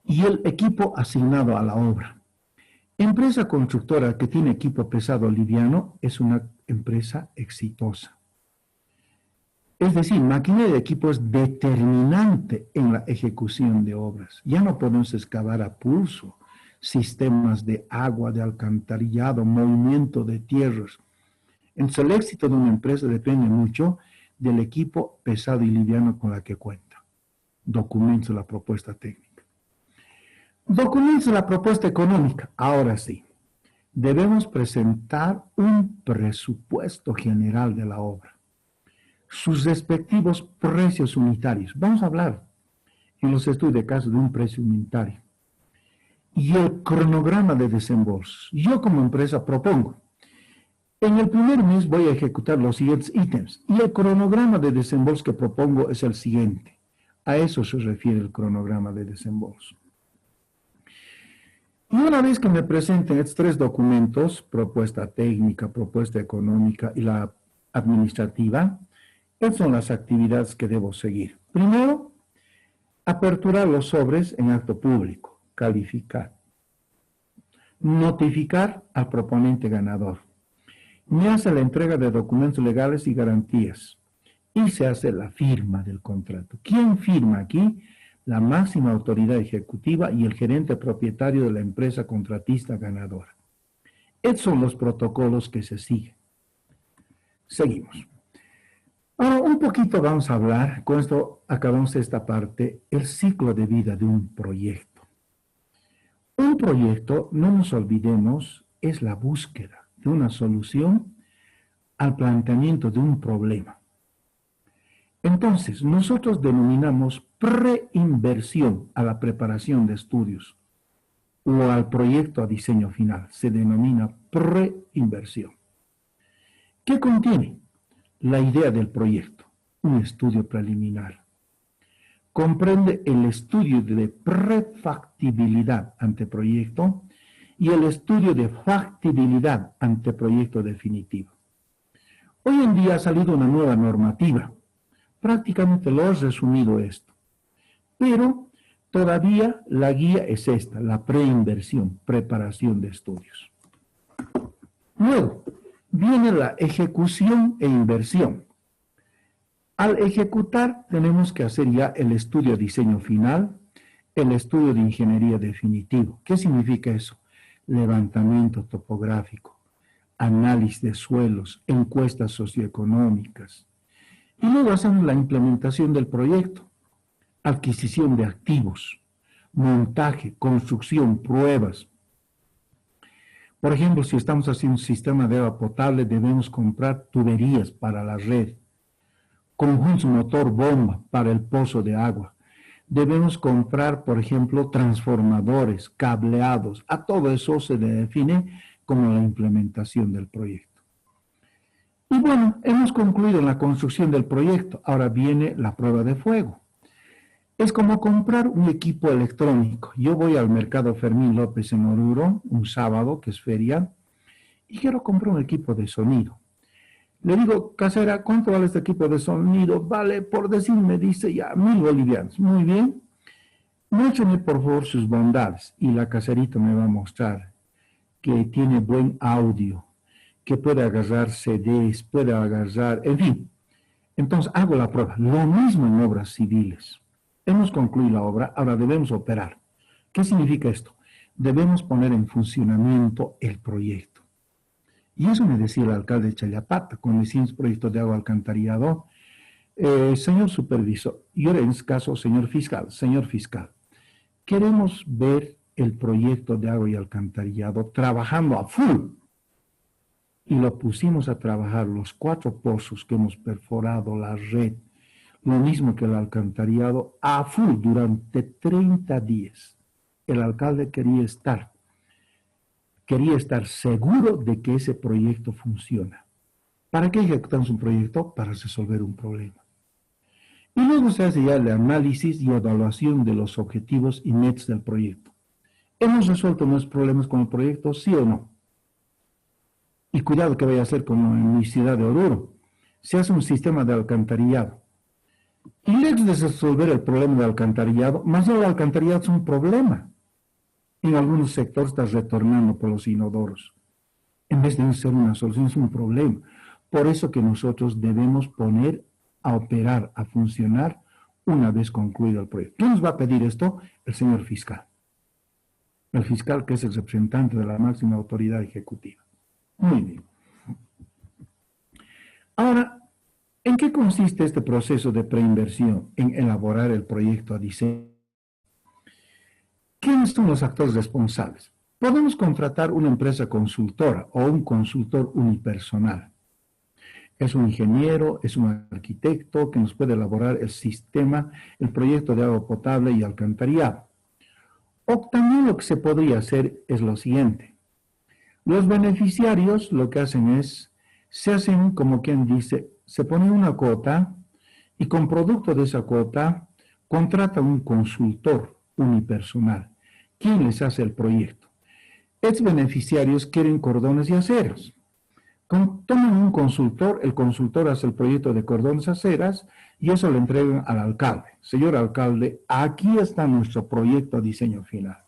y el equipo asignado a la obra. Empresa constructora que tiene equipo pesado o liviano es una empresa exitosa. Es decir, maquinaria de equipo es determinante en la ejecución de obras. Ya no podemos excavar a pulso sistemas de agua, de alcantarillado, movimiento de tierras. Entonces, el éxito de una empresa depende mucho del equipo pesado y liviano con la que cuenta. Documentos de la propuesta técnica. Documentos de la propuesta económica. Ahora sí, debemos presentar un presupuesto general de la obra, sus respectivos precios unitarios. Vamos a hablar en los estudios de caso de un precio unitario. Y el cronograma de desembolsos. Yo como empresa propongo, en el primer mes voy a ejecutar los siguientes ítems y el cronograma de desembolso que propongo es el siguiente. A eso se refiere el cronograma de desembolso. Y una vez que me presenten estos tres documentos, propuesta técnica, propuesta económica y la administrativa, estas son las actividades que debo seguir. Primero, aperturar los sobres en acto público. Calificar, notificar al proponente ganador, me hace la entrega de documentos legales y garantías y se hace la firma del contrato. ¿Quién firma aquí? La máxima autoridad ejecutiva y el gerente propietario de la empresa contratista ganadora. Estos son los protocolos que se siguen. Seguimos. Ahora, un poquito vamos a hablar, con esto acabamos esta parte, el ciclo de vida de un proyecto. Un proyecto, no nos olvidemos, es la búsqueda de una solución al planteamiento de un problema. Entonces, nosotros denominamos preinversión a la preparación de estudios o al proyecto a diseño final. Se denomina preinversión. ¿Qué contiene? La idea del proyecto, un estudio preliminar. Comprende el estudio de prefactibilidad ante proyecto y el estudio de factibilidad ante proyecto definitivo. Hoy en día ha salido una nueva normativa. Prácticamente lo he resumido esto. Pero todavía la guía es esta, la preinversión, preparación de estudios. Luego, viene la ejecución e inversión. Al ejecutar tenemos que hacer ya el estudio de diseño final, el estudio de ingeniería definitivo. ¿Qué significa eso? Levantamiento topográfico, análisis de suelos, encuestas socioeconómicas. Y luego hacemos la implementación del proyecto, adquisición de activos, montaje, construcción, pruebas. Por ejemplo, si estamos haciendo un sistema de agua potable, debemos comprar tuberías para la red, conjuntos motor bomba para el pozo de agua. Debemos comprar, por ejemplo, transformadores, cableados. A todo eso se le define como la implementación del proyecto. Y bueno, hemos concluido la construcción del proyecto. Ahora viene la prueba de fuego. Es como comprar un equipo electrónico. Yo voy al mercado Fermín López en Oruro, un sábado, que es feria, y quiero comprar un equipo de sonido. Le digo, casera, ¿cuánto vale este equipo de sonido? Vale, por decir, me dice ya, 1.000 bolivianos. Muy bien. Muéstrame, por favor, sus bondades. Y la caserita me va a mostrar que tiene buen audio, que puede agarrar CDs, puede agarrar, en fin. Entonces hago la prueba. Lo mismo en obras civiles. Hemos concluido la obra, ahora debemos operar. ¿Qué significa esto? Debemos poner en funcionamiento el proyecto. Y eso me decía el alcalde de Chayapata, cuando hicimos proyectos de agua alcantarillado. Señor supervisor, y ahora en este caso, señor fiscal, queremos ver el proyecto de agua y alcantarillado trabajando a full. Y lo pusimos a trabajar los 4 pozos que hemos perforado, la red, lo mismo que el alcantarillado, a full durante 30 días. El alcalde quería estar seguro de que ese proyecto funciona. ¿Para qué ejecutamos un proyecto? Para resolver un problema. Y luego se hace ya el análisis y evaluación de los objetivos y metas del proyecto. ¿Hemos resuelto nuestros problemas con el proyecto, sí o no? Y cuidado que vaya a hacer como en mi ciudad de Oruro. Se hace un sistema de alcantarillado. Y lejos de resolver el problema de alcantarillado, más bien el alcantarillado es un problema. En algunos sectores está retornando por los inodoros. En vez de ser una solución, es un problema. Por eso que nosotros debemos poner a operar, a funcionar, una vez concluido el proyecto. ¿Quién nos va a pedir esto? El señor fiscal. El fiscal que es el representante de la máxima autoridad ejecutiva. Muy bien. Ahora, ¿en qué consiste este proceso de preinversión? En elaborar el proyecto a diseño. ¿Quiénes son los actores responsables? Podemos contratar una empresa consultora o un consultor unipersonal. Es un ingeniero, es un arquitecto que nos puede elaborar el sistema, el proyecto de agua potable y alcantarillado. O también lo que se podría hacer es lo siguiente. Los beneficiarios lo que hacen es, se hacen como quien dice, se pone una cuota y con producto de esa cuota contrata un consultor unipersonal. ¿Quién les hace el proyecto? Estos beneficiarios quieren cordones y aceras. Toman un consultor, el consultor hace el proyecto de cordones y aceras y eso lo entregan al alcalde. Señor alcalde, aquí está nuestro proyecto de diseño final.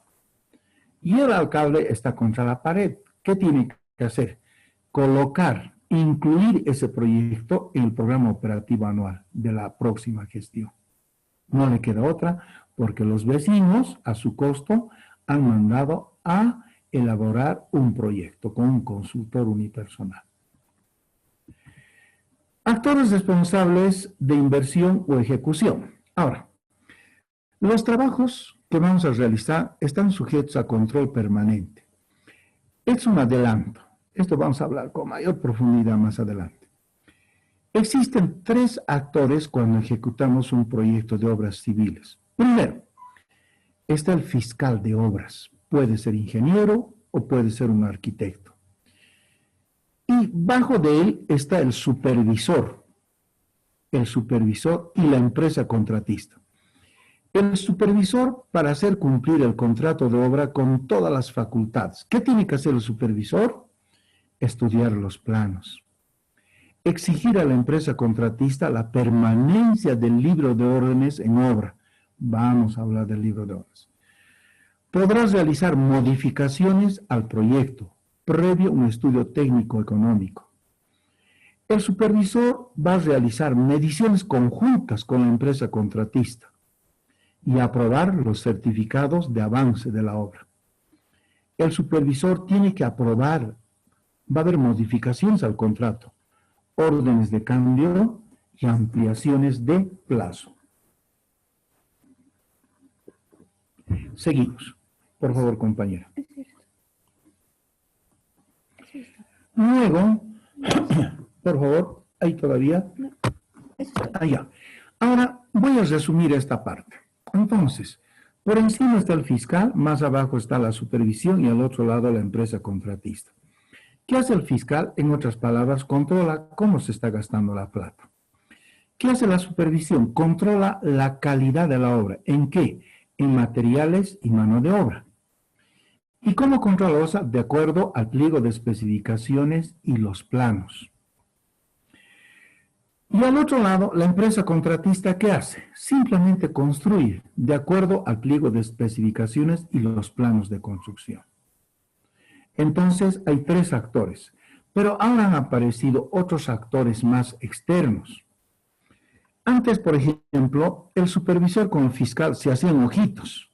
Y el alcalde está contra la pared. ¿Qué tiene que hacer? Colocar, incluir ese proyecto en el programa operativo anual de la próxima gestión. No le queda otra, porque los vecinos, a su costo, han mandado a elaborar un proyecto con un consultor unipersonal. Actores responsables de inversión o ejecución. Ahora, los trabajos que vamos a realizar están sujetos a control permanente. Es un adelanto. Esto vamos a hablar con mayor profundidad más adelante. Existen 3 actores cuando ejecutamos un proyecto de obras civiles. Primero, está el fiscal de obras. Puede ser ingeniero o puede ser un arquitecto. Y bajo de él está el supervisor y la empresa contratista. El supervisor para hacer cumplir el contrato de obra con todas las facultades. ¿Qué tiene que hacer el supervisor? Estudiar los planos. Exigir a la empresa contratista la permanencia del libro de órdenes en obra. Vamos a hablar del libro de órdenes. Podrás realizar modificaciones al proyecto, previo un estudio técnico económico. El supervisor va a realizar mediciones conjuntas con la empresa contratista y aprobar los certificados de avance de la obra. El supervisor tiene que aprobar, va a haber modificaciones al contrato, órdenes de cambio y ampliaciones de plazo. Seguimos. Por favor, compañera. Luego, por favor, ahí todavía. Allá. Ahora voy a resumir esta parte. Entonces, por encima está el fiscal, más abajo está la supervisión y al otro lado la empresa contratista. ¿Qué hace el fiscal? En otras palabras, controla cómo se está gastando la plata. ¿Qué hace la supervisión? Controla la calidad de la obra. ¿En qué? En materiales y mano de obra. ¿Y cómo controla? De acuerdo al pliego de especificaciones y los planos. Y al otro lado, la empresa contratista, ¿qué hace? Simplemente construye de acuerdo al pliego de especificaciones y los planos de construcción. Entonces, hay 3 actores. Pero ahora han aparecido otros actores más externos. Antes, por ejemplo, el supervisor con el fiscal se hacían ojitos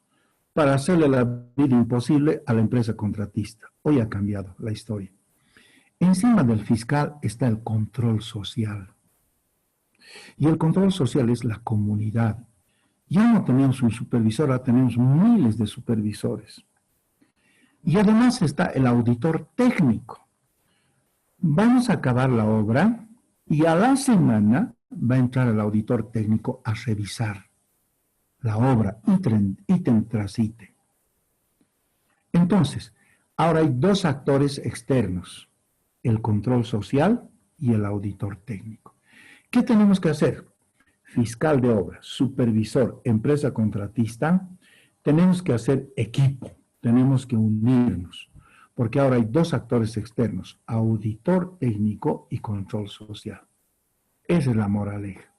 para hacerle la vida imposible a la empresa contratista. Hoy ha cambiado la historia. Encima del fiscal está el control social. Y el control social es la comunidad. Ya no tenemos un supervisor, ahora tenemos miles de supervisores. Y además está el auditor técnico. Vamos a acabar la obra y a la semana va a entrar el auditor técnico a revisar la obra, ítem tras ítem. Entonces, ahora hay dos actores externos, el control social y el auditor técnico. ¿Qué tenemos que hacer? Fiscal de obra, supervisor, empresa contratista, tenemos que hacer equipo, tenemos que unirnos, porque ahora hay dos actores externos, auditor técnico y control social. Esa es la moraleja.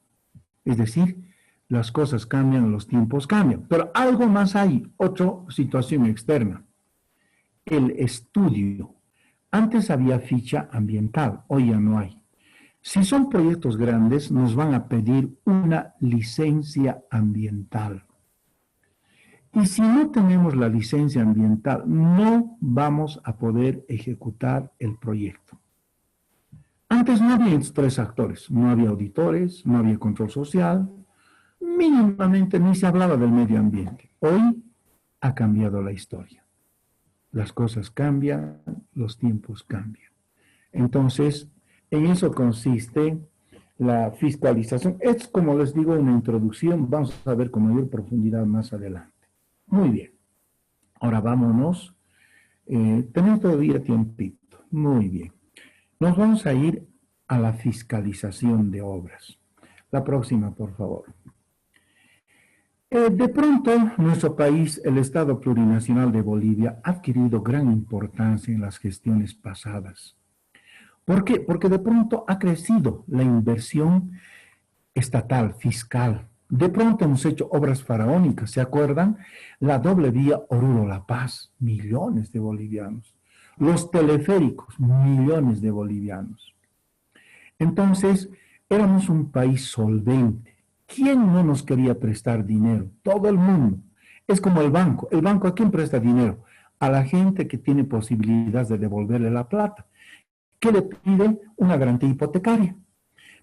Es decir, las cosas cambian, los tiempos cambian, pero algo más hay, otra situación externa. El estudio. Antes había ficha ambiental, hoy ya no hay. Si son proyectos grandes, nos van a pedir una licencia ambiental. Y si no tenemos la licencia ambiental, no vamos a poder ejecutar el proyecto. Antes no había estos tres actores, no había auditores, no había control social, mínimamente ni se hablaba del medio ambiente. Hoy ha cambiado la historia. Las cosas cambian, los tiempos cambian. Entonces, en eso consiste la fiscalización. Es, como les digo, una introducción. Vamos a ver con mayor profundidad más adelante. Muy bien. Ahora vámonos. Tenemos todavía tiempito. Muy bien. Nos vamos a ir a la fiscalización de obras. La próxima, por favor. De pronto, nuestro país, el Estado Plurinacional de Bolivia, ha adquirido gran importancia en las gestiones pasadas. ¿Por qué? Porque de pronto ha crecido la inversión estatal, fiscal. De pronto hemos hecho obras faraónicas, ¿se acuerdan? La doble vía Oruro-La Paz, millones de bolivianos. Los teleféricos, millones de bolivianos. Entonces, éramos un país solvente. ¿Quién no nos quería prestar dinero? Todo el mundo. Es como el banco. ¿El banco a quién presta dinero? A la gente que tiene posibilidades de devolverle la plata, que le pide una garantía hipotecaria.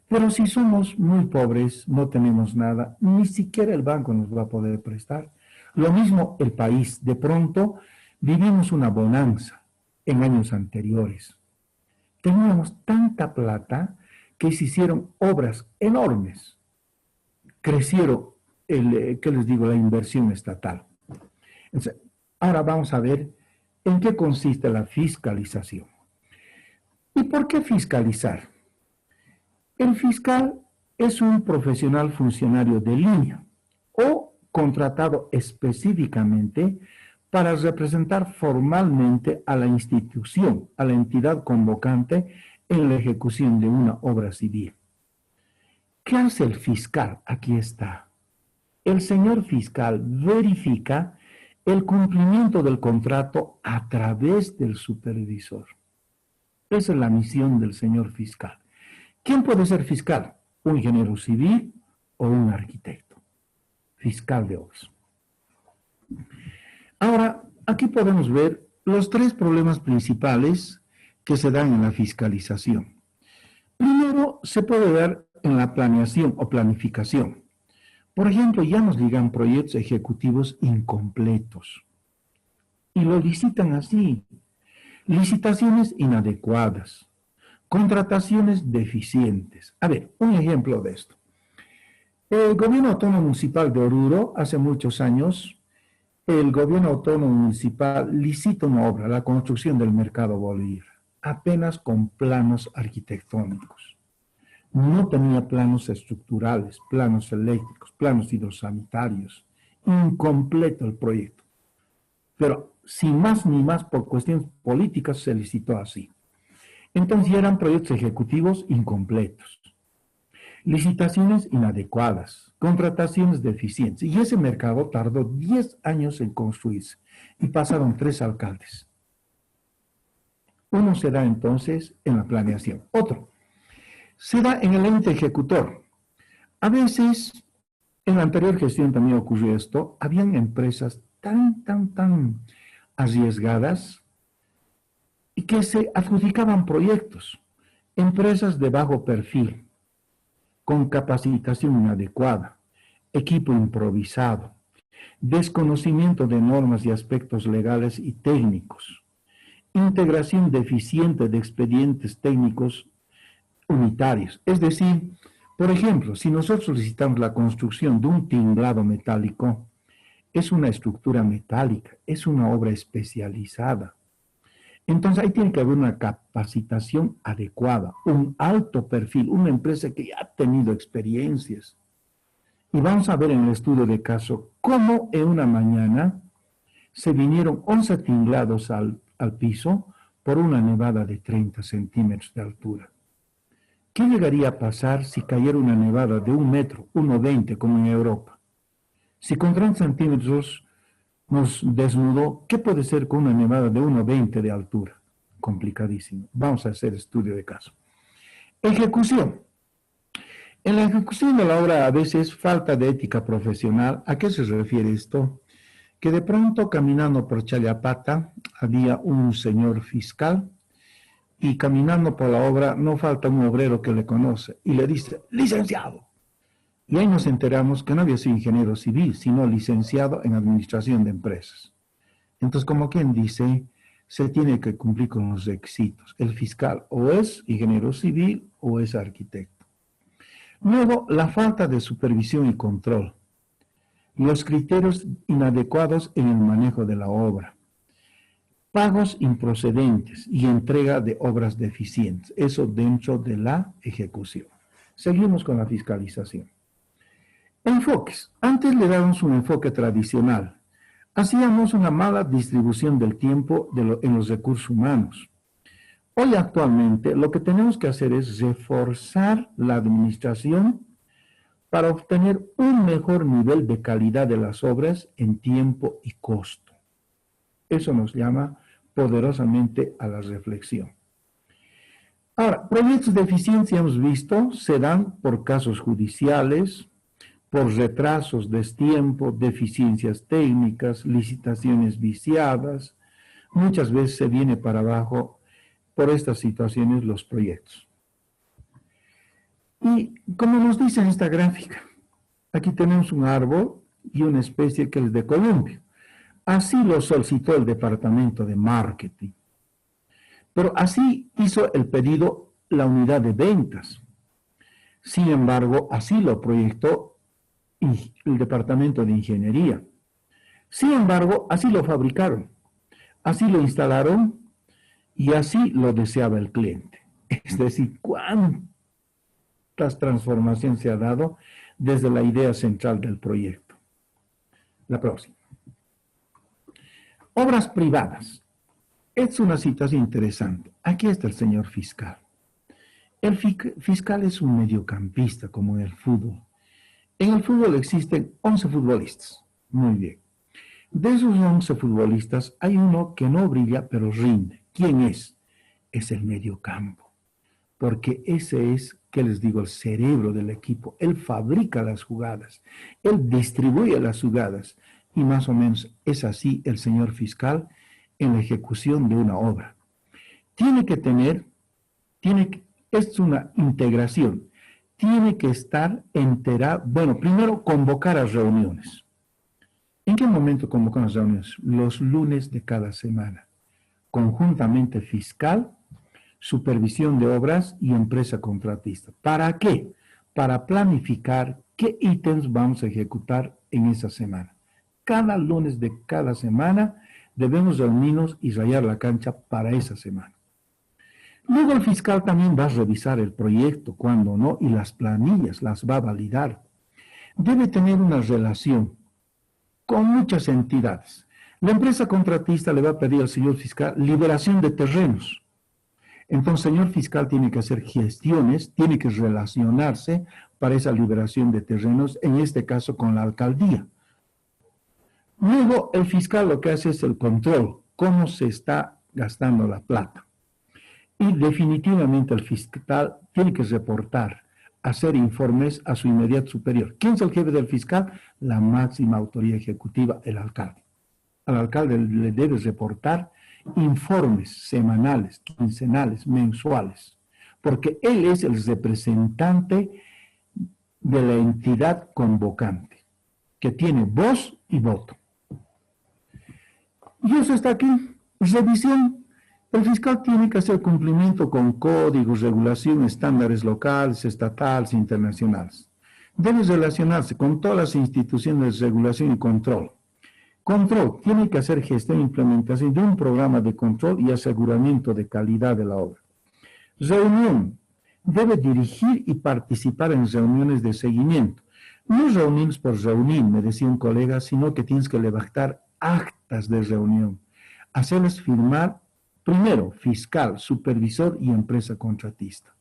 Pero si somos muy pobres, no tenemos nada, ni siquiera el banco nos va a poder prestar. Lo mismo el país. De pronto vivimos una bonanza en años anteriores. Teníamos tanta plata que se hicieron obras enormes. Crecieron, ¿qué les digo?, la inversión estatal. Entonces, ahora vamos a ver en qué consiste la fiscalización. ¿Y por qué fiscalizar? El fiscal es un profesional funcionario de línea o contratado específicamente para representar formalmente a la institución, a la entidad convocante en la ejecución de una obra civil. ¿Qué hace el fiscal? Aquí está. El señor fiscal verifica el cumplimiento del contrato a través del supervisor. Esa es la misión del señor fiscal. ¿Quién puede ser fiscal? ¿Un ingeniero civil o un arquitecto? Fiscal de obras. Ahora, aquí podemos ver los tres problemas principales que se dan en la fiscalización. Primero, se puede dar en la planeación o planificación. Por ejemplo, ya nos llegan proyectos ejecutivos incompletos y lo licitan así. Licitaciones inadecuadas, contrataciones deficientes. A ver, un ejemplo de esto. El gobierno autónomo municipal de Oruro, hace muchos años, el gobierno autónomo municipal licita una obra, la construcción del mercado Bolívar, apenas con planos arquitectónicos. No tenía planos estructurales, planos eléctricos, planos hidrosanitarios. Incompleto el proyecto. Pero sin más ni más por cuestiones políticas se licitó así. Entonces eran proyectos ejecutivos incompletos. Licitaciones inadecuadas, contrataciones deficientes. Y ese mercado tardó 10 años en construirse y pasaron 3 alcaldes. Uno se da entonces en la planeación. Otro, se da en el ente ejecutor. A veces, en la anterior gestión también ocurrió esto, habían empresas tan arriesgadas y que se adjudicaban proyectos, empresas de bajo perfil, con capacitación inadecuada, equipo improvisado, desconocimiento de normas y aspectos legales y técnicos, integración deficiente de expedientes técnicos unitarios. Es decir, por ejemplo, si nosotros solicitamos la construcción de un tinglado metálico, es una estructura metálica, es una obra especializada. Entonces ahí tiene que haber una capacitación adecuada, un alto perfil, una empresa que ya ha tenido experiencias. Y vamos a ver en el estudio de caso cómo en una mañana se vinieron 11 tinglados al piso por una nevada de 30 centímetros de altura. ¿Qué llegaría a pasar si cayera una nevada de 1 metro, 1,20 como en Europa? Si con 30 centímetros nos desnudó, ¿qué puede ser con una nevada de 1,20 de altura? Complicadísimo. Vamos a hacer estudio de caso. Ejecución. En la ejecución de la obra a veces falta de ética profesional. ¿A qué se refiere esto? Que de pronto caminando por Chayapata había un señor fiscal y caminando por la obra no falta un obrero que le conoce y le dice, licenciado. Y ahí nos enteramos que no había sido ingeniero civil, sino licenciado en administración de empresas. Entonces, como quien dice, se tiene que cumplir con los requisitos. El fiscal o es ingeniero civil o es arquitecto. Luego, la falta de supervisión y control. Los criterios inadecuados en el manejo de la obra. Pagos improcedentes y entrega de obras deficientes. Eso dentro de la ejecución. Seguimos con la fiscalización. Enfoques. Antes le dábamos un enfoque tradicional. Hacíamos una mala distribución del tiempo en los recursos humanos. Hoy actualmente lo que tenemos que hacer es reforzar la administración para obtener un mejor nivel de calidad de las obras en tiempo y costo. Eso nos llama poderosamente a la reflexión. Ahora, proyectos de eficiencia hemos visto, se dan por casos judiciales, por retrasos, destiempo, deficiencias técnicas, licitaciones viciadas. Muchas veces se viene para abajo por estas situaciones los proyectos. Y como nos dice en esta gráfica, aquí tenemos un árbol y una especie que es de columpio. Así lo solicitó el departamento de marketing. Pero así hizo el pedido la unidad de ventas. Sin embargo, así lo proyectó el departamento de ingeniería. Sin embargo, así lo fabricaron, así lo instalaron y así lo deseaba el cliente. Es decir, cuántas transformaciones se ha dado desde la idea central del proyecto. La próxima. Obras privadas. Es una situación interesante. Aquí está el señor fiscal. El fiscal es un mediocampista, como en el fútbol. En el fútbol existen 11 futbolistas. Muy bien. De esos 11 futbolistas hay uno que no brilla, pero rinde. ¿Quién es? Es el mediocampo. Porque ese es, ¿qué les digo?, el cerebro del equipo. Él fabrica las jugadas. Él distribuye las jugadas. Y más o menos es así el señor fiscal en la ejecución de una obra. Es una integración. Tiene que estar enterado. Bueno, primero convocar a reuniones. ¿En qué momento convocamos reuniones? Los lunes de cada semana. Conjuntamente fiscal, supervisión de obras y empresa contratista. ¿Para qué? Para planificar qué ítems vamos a ejecutar en esa semana. Cada lunes de cada semana debemos reunirnos y rayar la cancha para esa semana. Luego el fiscal también va a revisar el proyecto, cuando no, y las planillas las va a validar. Debe tener una relación con muchas entidades. La empresa contratista le va a pedir al señor fiscal liberación de terrenos. Entonces el señor fiscal tiene que hacer gestiones, tiene que relacionarse para esa liberación de terrenos, en este caso con la alcaldía. Luego el fiscal lo que hace es el control, cómo se está gastando la plata. Y definitivamente el fiscal tiene que reportar, hacer informes a su inmediato superior. ¿Quién es el jefe del fiscal? La máxima autoridad ejecutiva, el alcalde. Al alcalde le debe reportar informes semanales, quincenales, mensuales, porque él es el representante de la entidad convocante, que tiene voz y voto. Y eso está aquí, revisión. El fiscal tiene que hacer cumplimiento con códigos, regulaciones, estándares locales, estatales, internacionales. Debe relacionarse con todas las instituciones de regulación y control. Control, tiene que hacer gestión e implementación de un programa de control y aseguramiento de calidad de la obra. Reunión, debe dirigir y participar en reuniones de seguimiento. No reuniones por reunir, me decía un colega, sino que tienes que levantar actas de reunión, hacerles firmar primero fiscal, supervisor y empresa contratista.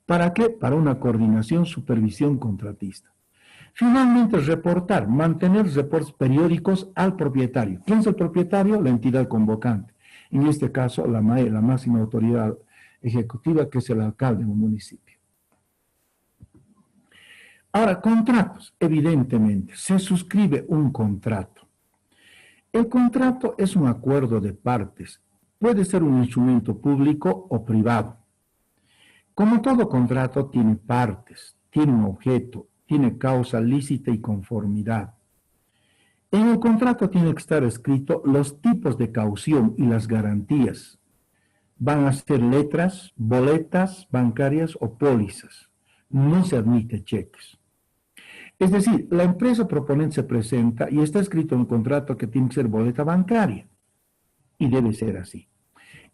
¿Para qué? Para una coordinación, supervisión contratista. Finalmente, reportar, mantener reportes periódicos al propietario. ¿Quién es el propietario? La entidad convocante. En este caso, la MAE, la máxima autoridad ejecutiva, que es el alcalde de un municipio. Ahora, contratos, evidentemente, se suscribe un contrato. El contrato es un acuerdo de partes. Puede ser un instrumento público o privado. Como todo contrato, tiene partes, tiene un objeto, tiene causa lícita y conformidad. En el contrato tiene que estar escrito los tipos de caución y las garantías. Van a ser letras, boletas bancarias o pólizas. No se admite cheques. Es decir, la empresa proponente se presenta y está escrito en el contrato que tiene que ser boleta bancaria. Y debe ser así.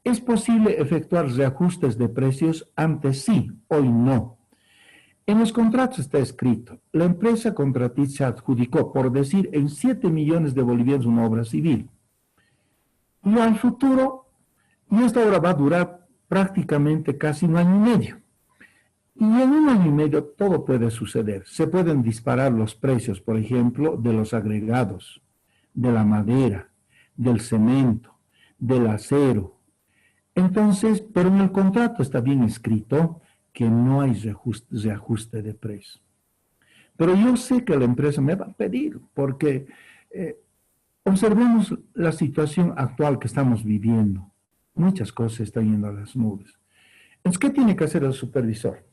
¿Es posible efectuar reajustes de precios? Antes sí, hoy no. En los contratos está escrito, la empresa contratista adjudicó, por decir, en 7 millones de bolivianos una obra civil. Y al futuro, y esta obra va a durar prácticamente casi un año y medio. Y en un año y medio todo puede suceder. Se pueden disparar los precios, por ejemplo, de los agregados, de la madera, del cemento, del acero. Entonces, pero en el contrato está bien escrito que no hay reajuste de precio. Pero yo sé que la empresa me va a pedir, porque observemos la situación actual que estamos viviendo. Muchas cosas están yendo a las nubes. Entonces, ¿qué tiene que hacer el supervisor?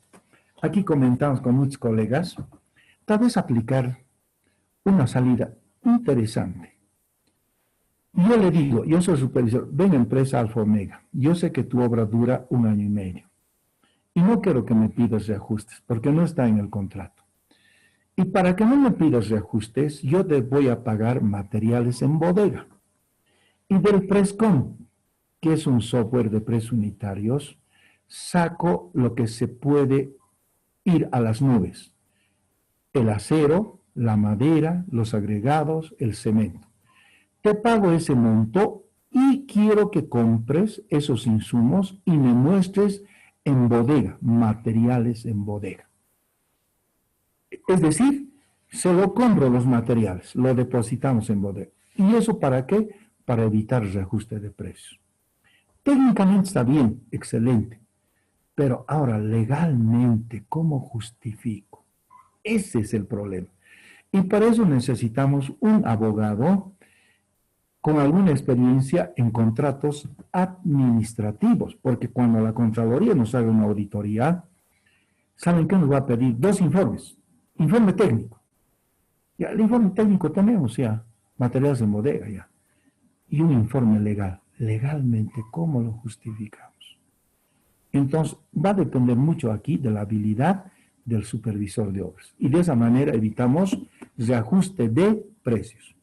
Aquí comentamos con muchos colegas, tal vez aplicar una salida interesante. Yo le digo, yo soy supervisor, ven empresa Alfa Omega, yo sé que tu obra dura un año y medio. Y no quiero que me pidas reajustes, porque no está en el contrato. Y para que no me pidas reajustes, yo te voy a pagar materiales en bodega. Y del Prescom, que es un software de precios unitarios, saco lo que se puede ir a las nubes. El acero, la madera, los agregados, el cemento. Te pago ese monto y quiero que compres esos insumos y me muestres en bodega, materiales en bodega. Es decir, se lo compro los materiales, lo depositamos en bodega. ¿Y eso para qué? Para evitar reajuste de precios. Técnicamente está bien, excelente, pero ahora legalmente, ¿cómo justifico? Ese es el problema. Y para eso necesitamos un abogado con alguna experiencia en contratos administrativos, porque cuando la Contraloría nos haga una auditoría, ¿saben qué nos va a pedir? 2 informes. Informe técnico. Ya, el informe técnico tenemos ya, materiales en bodega ya. Y un informe legal. Legalmente, ¿cómo lo justificamos? Entonces, va a depender mucho aquí de la habilidad del supervisor de obras. Y de esa manera evitamos reajuste de precios.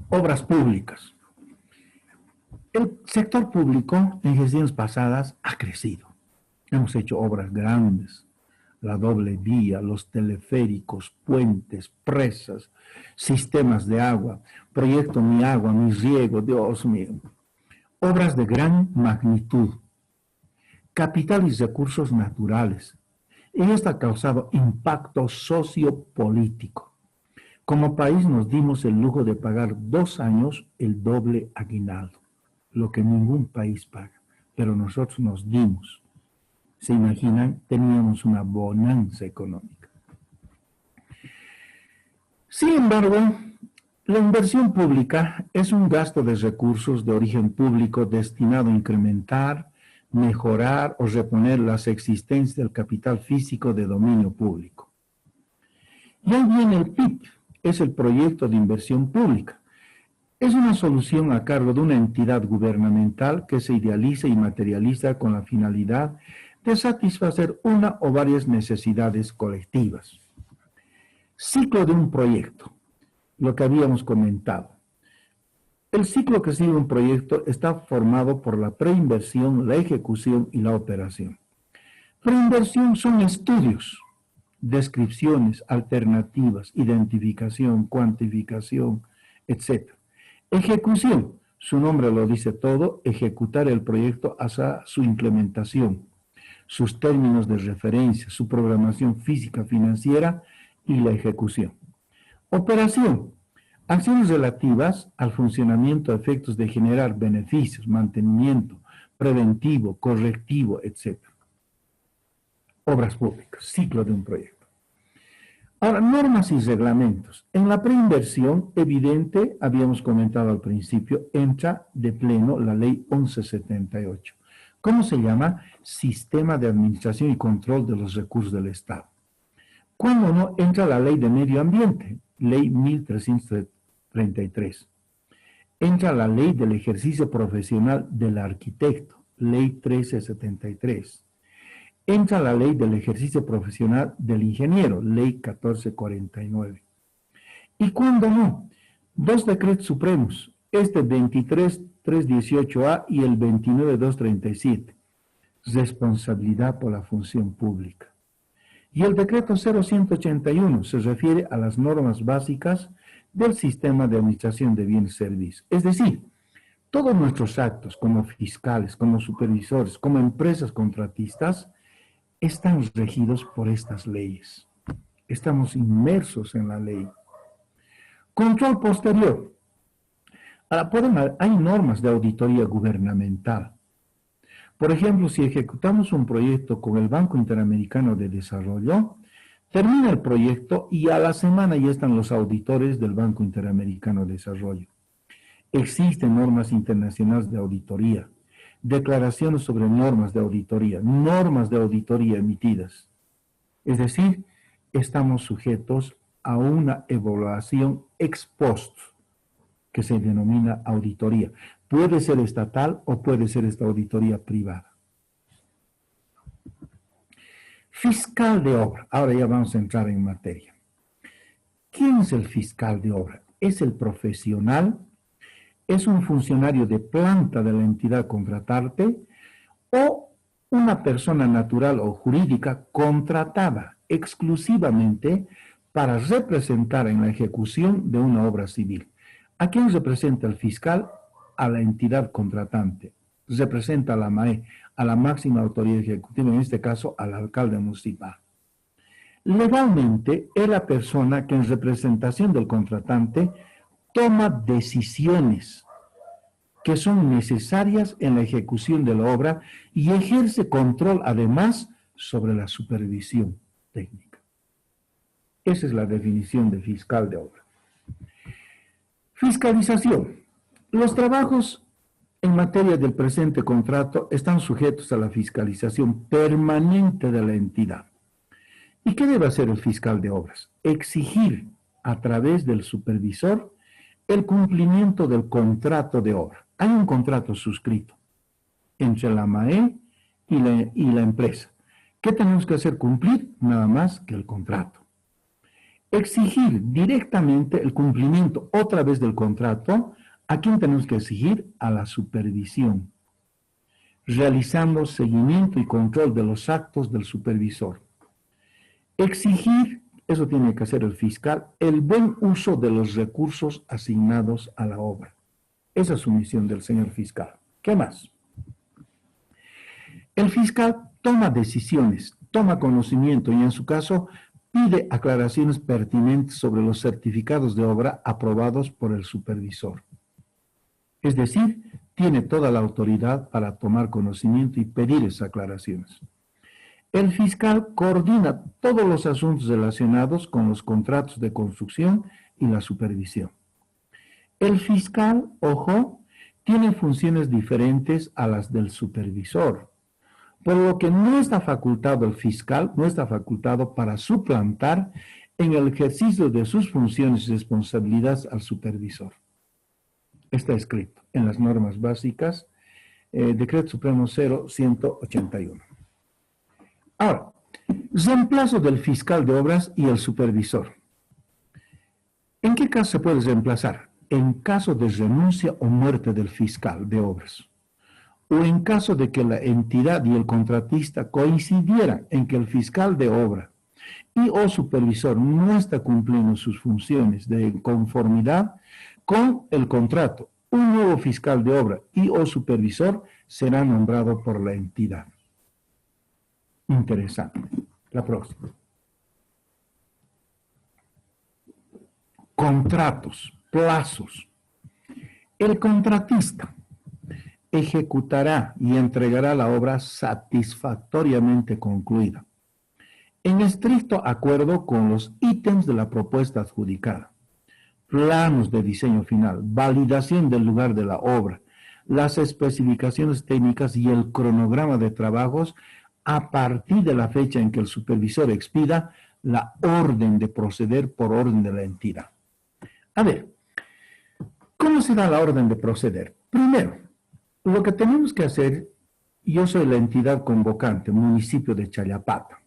Obras públicas. El sector público en gestiones pasadas ha crecido. Hemos hecho obras grandes, la doble vía, los teleféricos, puentes, presas, sistemas de agua, proyecto Mi Agua, Mi Riego, Dios mío. Obras de gran magnitud, capital y recursos naturales. Y esto ha causado impacto sociopolítico. Como país nos dimos el lujo de pagar 2 años el doble aguinaldo. lo que ningún país paga, pero nosotros nos dimos. ¿Se imaginan? Teníamos una bonanza económica. Sin embargo, la inversión pública es un gasto de recursos de origen público destinado a incrementar, mejorar o reponer las existencias del capital físico de dominio público. Y ahí viene el PIP, es el proyecto de inversión pública. Es una solución a cargo de una entidad gubernamental que se idealiza y materializa con la finalidad de satisfacer una o varias necesidades colectivas. Ciclo de un proyecto, lo que habíamos comentado. El ciclo que sigue un proyecto está formado por la preinversión, la ejecución y la operación. Preinversión son estudios, descripciones, alternativas, identificación, cuantificación, etc. Ejecución, su nombre lo dice todo, ejecutar el proyecto hasta su implementación, sus términos de referencia, su programación física, financiera y la ejecución. Operación, acciones relativas al funcionamiento a efectos de generar beneficios, mantenimiento, preventivo, correctivo, etc. Obras públicas, ciclo de un proyecto. Ahora, normas y reglamentos. En la preinversión, evidente, habíamos comentado al principio, entra de pleno la ley 1178. ¿Cómo se llama? Sistema de Administración y Control de los Recursos del Estado. ¿Cuándo no? Entra la ley de medio ambiente, ley 1333. Entra la ley del ejercicio profesional del arquitecto, ley 1373. Entra la ley del ejercicio profesional del ingeniero, ley 1449. ¿Y cuándo no? Dos decretos supremos, este 23.318A y el 29.237, responsabilidad por la función pública. Y el decreto 0181 se refiere a las normas básicas del sistema de administración de bienes y servicios. Es decir, todos nuestros actos como fiscales, como supervisores, como empresas contratistas, están regidos por estas leyes. Estamos inmersos en la ley. Control posterior. Ahora, hay normas de auditoría gubernamental. Por ejemplo, si ejecutamos un proyecto con el Banco Interamericano de Desarrollo, termina el proyecto y a la semana ya están los auditores del Banco Interamericano de Desarrollo. Existen normas internacionales de auditoría, declaraciones sobre normas de auditoría emitidas. Es decir, estamos sujetos a una evaluación ex post, que se denomina auditoría. Puede ser estatal o puede ser esta auditoría privada. Fiscal de obra. Ahora ya vamos a entrar en materia. ¿Quién es el fiscal de obra? ¿Es el profesional? ¿Es un funcionario de planta de la entidad contratante o una persona natural o jurídica contratada exclusivamente para representar en la ejecución de una obra civil? ¿A quién representa el fiscal? A la entidad contratante. Representa a la MAE, a la máxima autoridad ejecutiva, en este caso al alcalde municipal. Legalmente es la persona que en representación del contratante toma decisiones que son necesarias en la ejecución de la obra y ejerce control además sobre la supervisión técnica. Esa es la definición de fiscal de obra. Fiscalización. Los trabajos en materia del presente contrato están sujetos a la fiscalización permanente de la entidad. ¿Y qué debe hacer el fiscal de obras? Exigir a través del supervisor el cumplimiento del contrato de obra. Hay un contrato suscrito entre la MAE y la empresa. ¿Qué tenemos que hacer? Cumplir nada más que el contrato. Exigir directamente el cumplimiento otra vez del contrato. ¿A quién tenemos que exigir? A la supervisión, realizando seguimiento y control de los actos del supervisor. Exigir, eso tiene que hacer el fiscal, el buen uso de los recursos asignados a la obra. Esa es su misión del señor fiscal. ¿Qué más? El fiscal toma decisiones, toma conocimiento y en su caso pide aclaraciones pertinentes sobre los certificados de obra aprobados por el supervisor. Es decir, tiene toda la autoridad para tomar conocimiento y pedir esas aclaraciones. El fiscal coordina todos los asuntos relacionados con los contratos de construcción y la supervisión. El fiscal, ojo, tiene funciones diferentes a las del supervisor, por lo que no está facultado el fiscal, no está facultado para suplantar en el ejercicio de sus funciones y responsabilidades al supervisor. Está escrito en las normas básicas, Decreto Supremo 0181. Ahora, reemplazo del fiscal de obras y el supervisor. ¿En qué caso se puede reemplazar? En caso de renuncia o muerte del fiscal de obras, o en caso de que la entidad y el contratista coincidieran en que el fiscal de obra y o supervisor no está cumpliendo sus funciones de conformidad con el contrato. Un nuevo fiscal de obra y o supervisor será nombrado por la entidad. Interesante. La próxima. Contratos, plazos. El contratista ejecutará y entregará la obra satisfactoriamente concluida, en estricto acuerdo con los ítems de la propuesta adjudicada, planos de diseño final, validación del lugar de la obra, las especificaciones técnicas y el cronograma de trabajos a partir de la fecha en que el supervisor expida la orden de proceder por orden de la entidad. A ver, ¿cómo se da la orden de proceder? Primero, lo que tenemos que hacer, yo soy la entidad convocante, municipio de Chayapata.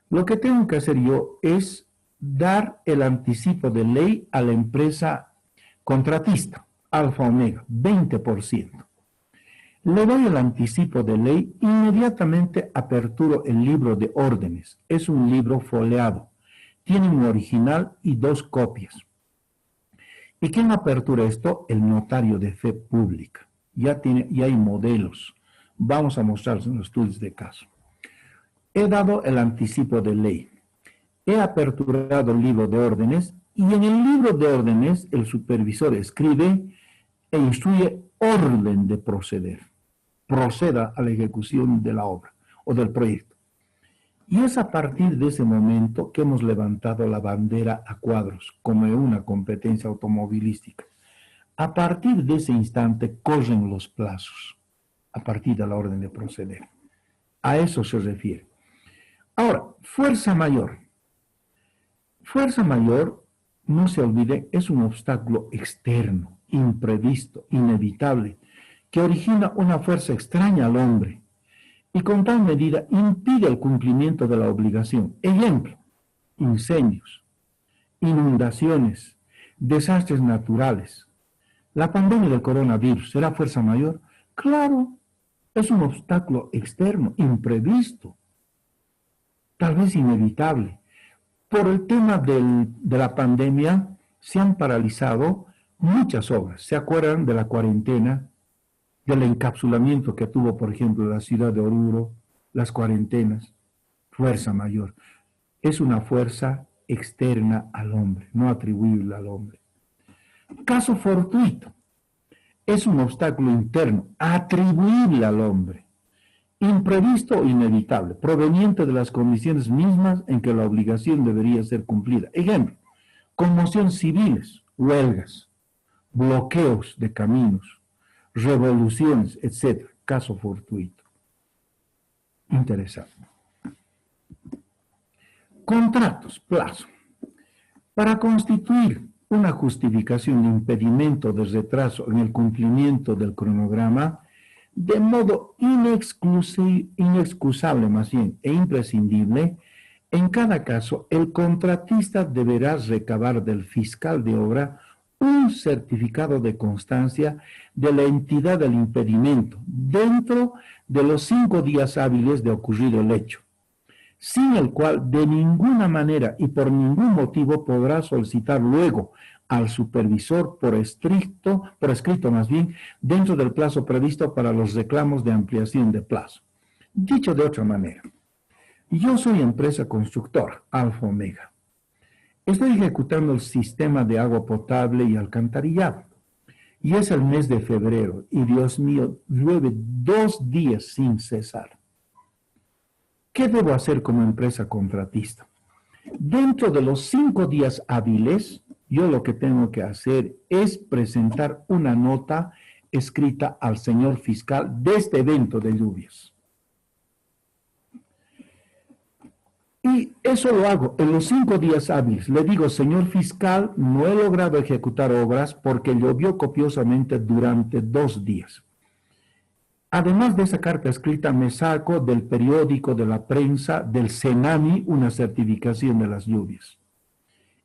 Lo que tengo que hacer yo es dar el anticipo de ley a la empresa contratista, Alfa Omega, 20%. Le doy el anticipo de ley, inmediatamente aperturo el libro de órdenes. Es un libro foliado. Tiene un original y 2 copias. ¿Y quién apertura esto? El notario de fe pública. Ya hay modelos. Vamos a mostrarlos en los estudios de caso. He dado el anticipo de ley. He aperturado el libro de órdenes y en el libro de órdenes el supervisor escribe e instruye orden de proceder. Proceda a la ejecución de la obra o del proyecto. Y es a partir de ese momento que hemos levantado la bandera a cuadros como una competencia automovilística. A partir de ese instante corren los plazos, a partir de la orden de proceder. A eso se refiere. Ahora, fuerza mayor. Fuerza mayor, no se olvide, es un obstáculo externo, imprevisto, inevitable, que origina una fuerza extraña al hombre y con tal medida impide el cumplimiento de la obligación. Ejemplo, incendios, inundaciones, desastres naturales. La pandemia del coronavirus, ¿será fuerza mayor? Claro, es un obstáculo externo, imprevisto, tal vez inevitable. Por el tema de la pandemia se han paralizado muchas obras. ¿Se acuerdan de la cuarentena? Del encapsulamiento que tuvo, por ejemplo, la ciudad de Oruro, las cuarentenas, fuerza mayor. Es una fuerza externa al hombre, no atribuible al hombre. Caso fortuito, es un obstáculo interno, atribuible al hombre, imprevisto o inevitable, proveniente de las condiciones mismas en que la obligación debería ser cumplida. Ejemplo, conmociones civiles, huelgas, bloqueos de caminos, revoluciones, etc. Caso fortuito. Interesante. Contratos, plazo. Para constituir una justificación de impedimento de retraso en el cumplimiento del cronograma, de modo inexcusable más bien e imprescindible, en cada caso el contratista deberá recabar del fiscal de obra un certificado de constancia de la entidad del impedimento dentro de los 5 días hábiles de ocurrido el hecho, sin el cual de ninguna manera y por ningún motivo podrá solicitar luego al supervisor por escrito más bien, dentro del plazo previsto para los reclamos de ampliación de plazo. Dicho de otra manera, yo soy empresa constructora, Alfa Omega. Estoy ejecutando el sistema de agua potable y alcantarillado. Y es el mes de febrero y Dios mío, llueve 2 días sin cesar. ¿Qué debo hacer como empresa contratista? Dentro de los 5 días hábiles, yo lo que tengo que hacer es presentar una nota escrita al señor fiscal de este evento de lluvias. Y eso lo hago en los 5 días hábiles. Le digo, señor fiscal, no he logrado ejecutar obras porque llovió copiosamente durante 2 días. Además de esa carta escrita, me saco del periódico, de la prensa, del CENAMI, una certificación de las lluvias.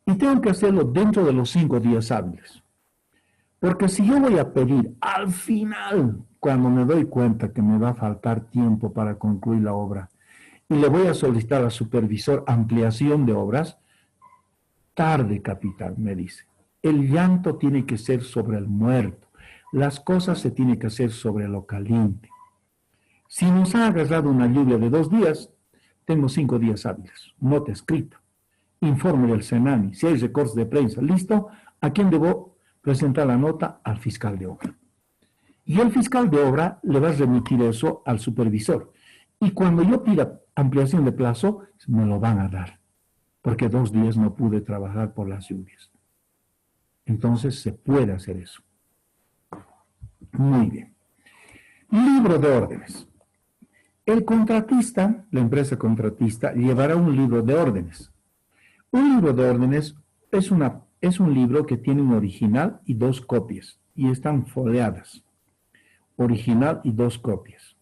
Y tengo que hacerlo dentro de los 5 días hábiles. Porque si yo voy a pedir al final, cuando me doy cuenta que me va a faltar tiempo para concluir la obra, y le voy a solicitar al supervisor ampliación de obras, tarde, capitán, me dice. El llanto tiene que ser sobre el muerto. Las cosas se tienen que hacer sobre lo caliente. Si nos ha agarrado una lluvia de 2 días, tengo 5 días hábiles. Nota escrita. Informe del CENAMI. Si hay recortes de prensa, listo. ¿A quién debo presentar la nota? Al fiscal de obra. Y el fiscal de obra le va a remitir eso al supervisor. Y cuando yo pida ampliación de plazo, me lo van a dar, porque 2 días no pude trabajar por las lluvias. Entonces se puede hacer eso. Muy bien. Libro de órdenes. El contratista, la empresa contratista, llevará un libro de órdenes. Un libro de órdenes es un libro que tiene un original y 2 copias, y están foliadas. Original y 2 copias.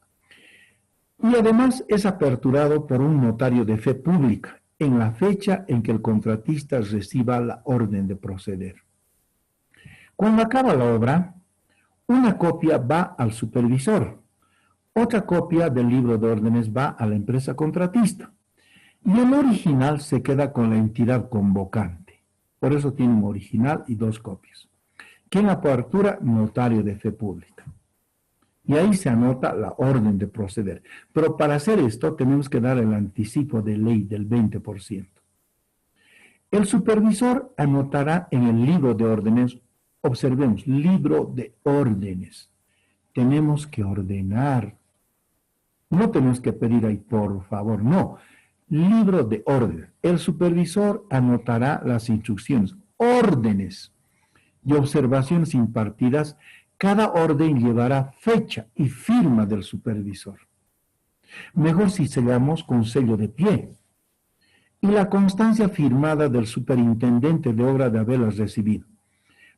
Y además es aperturado por un notario de fe pública en la fecha en que el contratista reciba la orden de proceder. Cuando acaba la obra, una copia va al supervisor, otra copia del libro de órdenes va a la empresa contratista y el original se queda con la entidad convocante. Por eso tiene un original y 2 copias. ¿Quién apertura? Notario de fe pública. Y ahí se anota la orden de proceder. Pero para hacer esto tenemos que dar el anticipo de ley del 20%. El supervisor anotará en el libro de órdenes, observemos, libro de órdenes. Tenemos que ordenar. No tenemos que pedir ahí, por favor, no. Libro de órdenes. El supervisor anotará las instrucciones, órdenes y observaciones impartidas. Cada orden llevará fecha y firma del supervisor. Mejor si sellamos con sello de pie. Y la constancia firmada del superintendente de obra de haberlas recibido.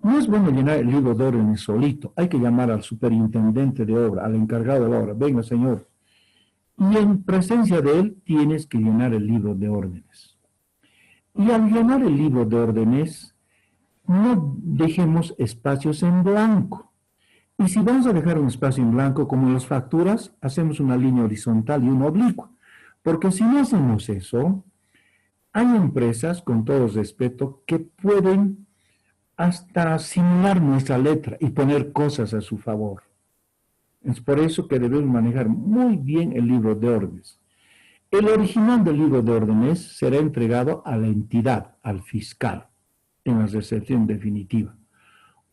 No es bueno llenar el libro de órdenes solito. Hay que llamar al superintendente de obra, al encargado de la obra. Venga, señor. Y en presencia de él tienes que llenar el libro de órdenes. Y al llenar el libro de órdenes, no dejemos espacios en blanco. Y si vamos a dejar un espacio en blanco, como en las facturas, hacemos una línea horizontal y una oblicua. Porque si no hacemos eso, hay empresas, con todo respeto, que pueden hasta simular nuestra letra y poner cosas a su favor. Es por eso que debemos manejar muy bien el libro de órdenes. El original del libro de órdenes será entregado a la entidad, al fiscal, en la recepción definitiva.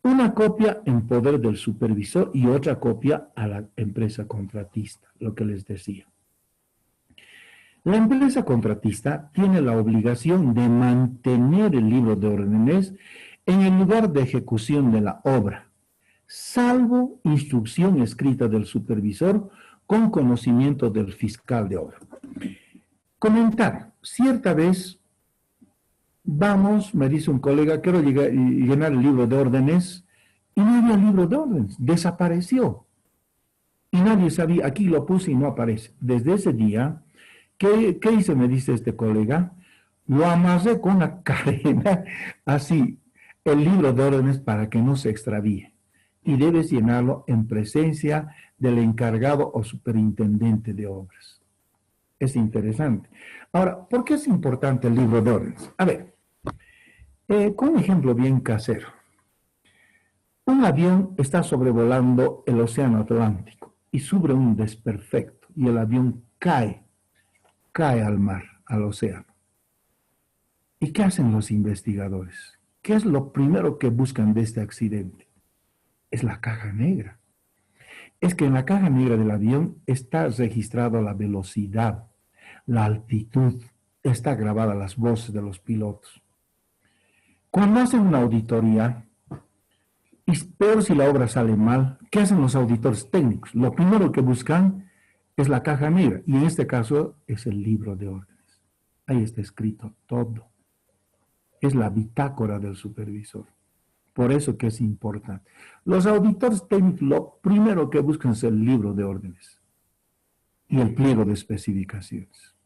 Una copia en poder del supervisor y otra copia a la empresa contratista, lo que les decía. La empresa contratista tiene la obligación de mantener el libro de órdenes en el lugar de ejecución de la obra, salvo instrucción escrita del supervisor con conocimiento del fiscal de obra. Comentar, cierta vez vamos, me dice un colega, quiero llenar el libro de órdenes, y no había libro de órdenes, desapareció. Y nadie sabía, aquí lo puse y no aparece. Desde ese día, ¿qué hice? Me dice este colega, lo amarré con una cadena, así, el libro de órdenes para que no se extravíe. Y debes llenarlo en presencia del encargado o superintendente de obras. Es interesante. Ahora, ¿por qué es importante el libro de órdenes? A ver, con un ejemplo bien casero. Un avión está sobrevolando el océano Atlántico y sufre un desperfecto y el avión cae al mar, al océano. ¿Y qué hacen los investigadores? ¿Qué es lo primero que buscan de este accidente? Es la caja negra. Es que en la caja negra del avión está registrada la velocidad, la altitud, está grabada las voces de los pilotos. Cuando hacen una auditoría, y peor si la obra sale mal, ¿qué hacen los auditores técnicos? Lo primero que buscan es la caja negra, y en este caso es el libro de órdenes. Ahí está escrito todo. Es la bitácora del supervisor. Por eso que es importante. Los auditores técnicos lo primero que buscan es el libro de órdenes y el pliego de especificaciones.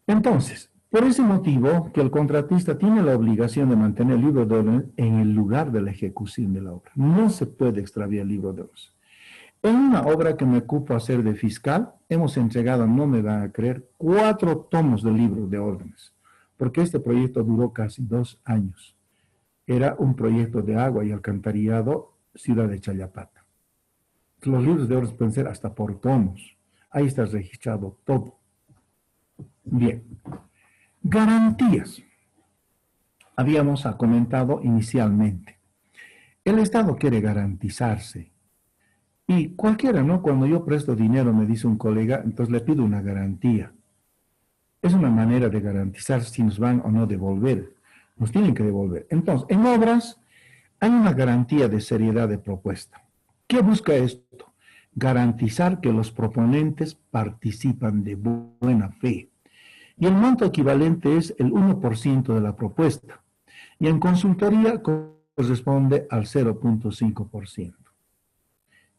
Entonces, por ese motivo que el contratista tiene la obligación de mantener el libro de órdenes en el lugar de la ejecución de la obra. No se puede extraviar el libro de órdenes. En una obra que me ocupo hacer de fiscal, hemos entregado, no me van a creer, 4 tomos del libro de órdenes, porque este proyecto duró casi 2 años. Era un proyecto de agua y alcantarillado, ciudad de Chayapata. Los libros de órdenes pueden ser hasta por tomos. Ahí está registrado todo. Bien. Garantías. Habíamos comentado inicialmente. El Estado quiere garantizarse. Y cualquiera, ¿no? Cuando yo presto dinero, me dice un colega, entonces le pido una garantía. Es una manera de garantizar si nos van o no a devolver. Nos tienen que devolver. Entonces, en obras hay una garantía de seriedad de propuesta. ¿Qué busca esto? Garantizar que los proponentes participan de buena fe. Y el monto equivalente es el 1% de la propuesta. Y en consultoría corresponde al 0.5%.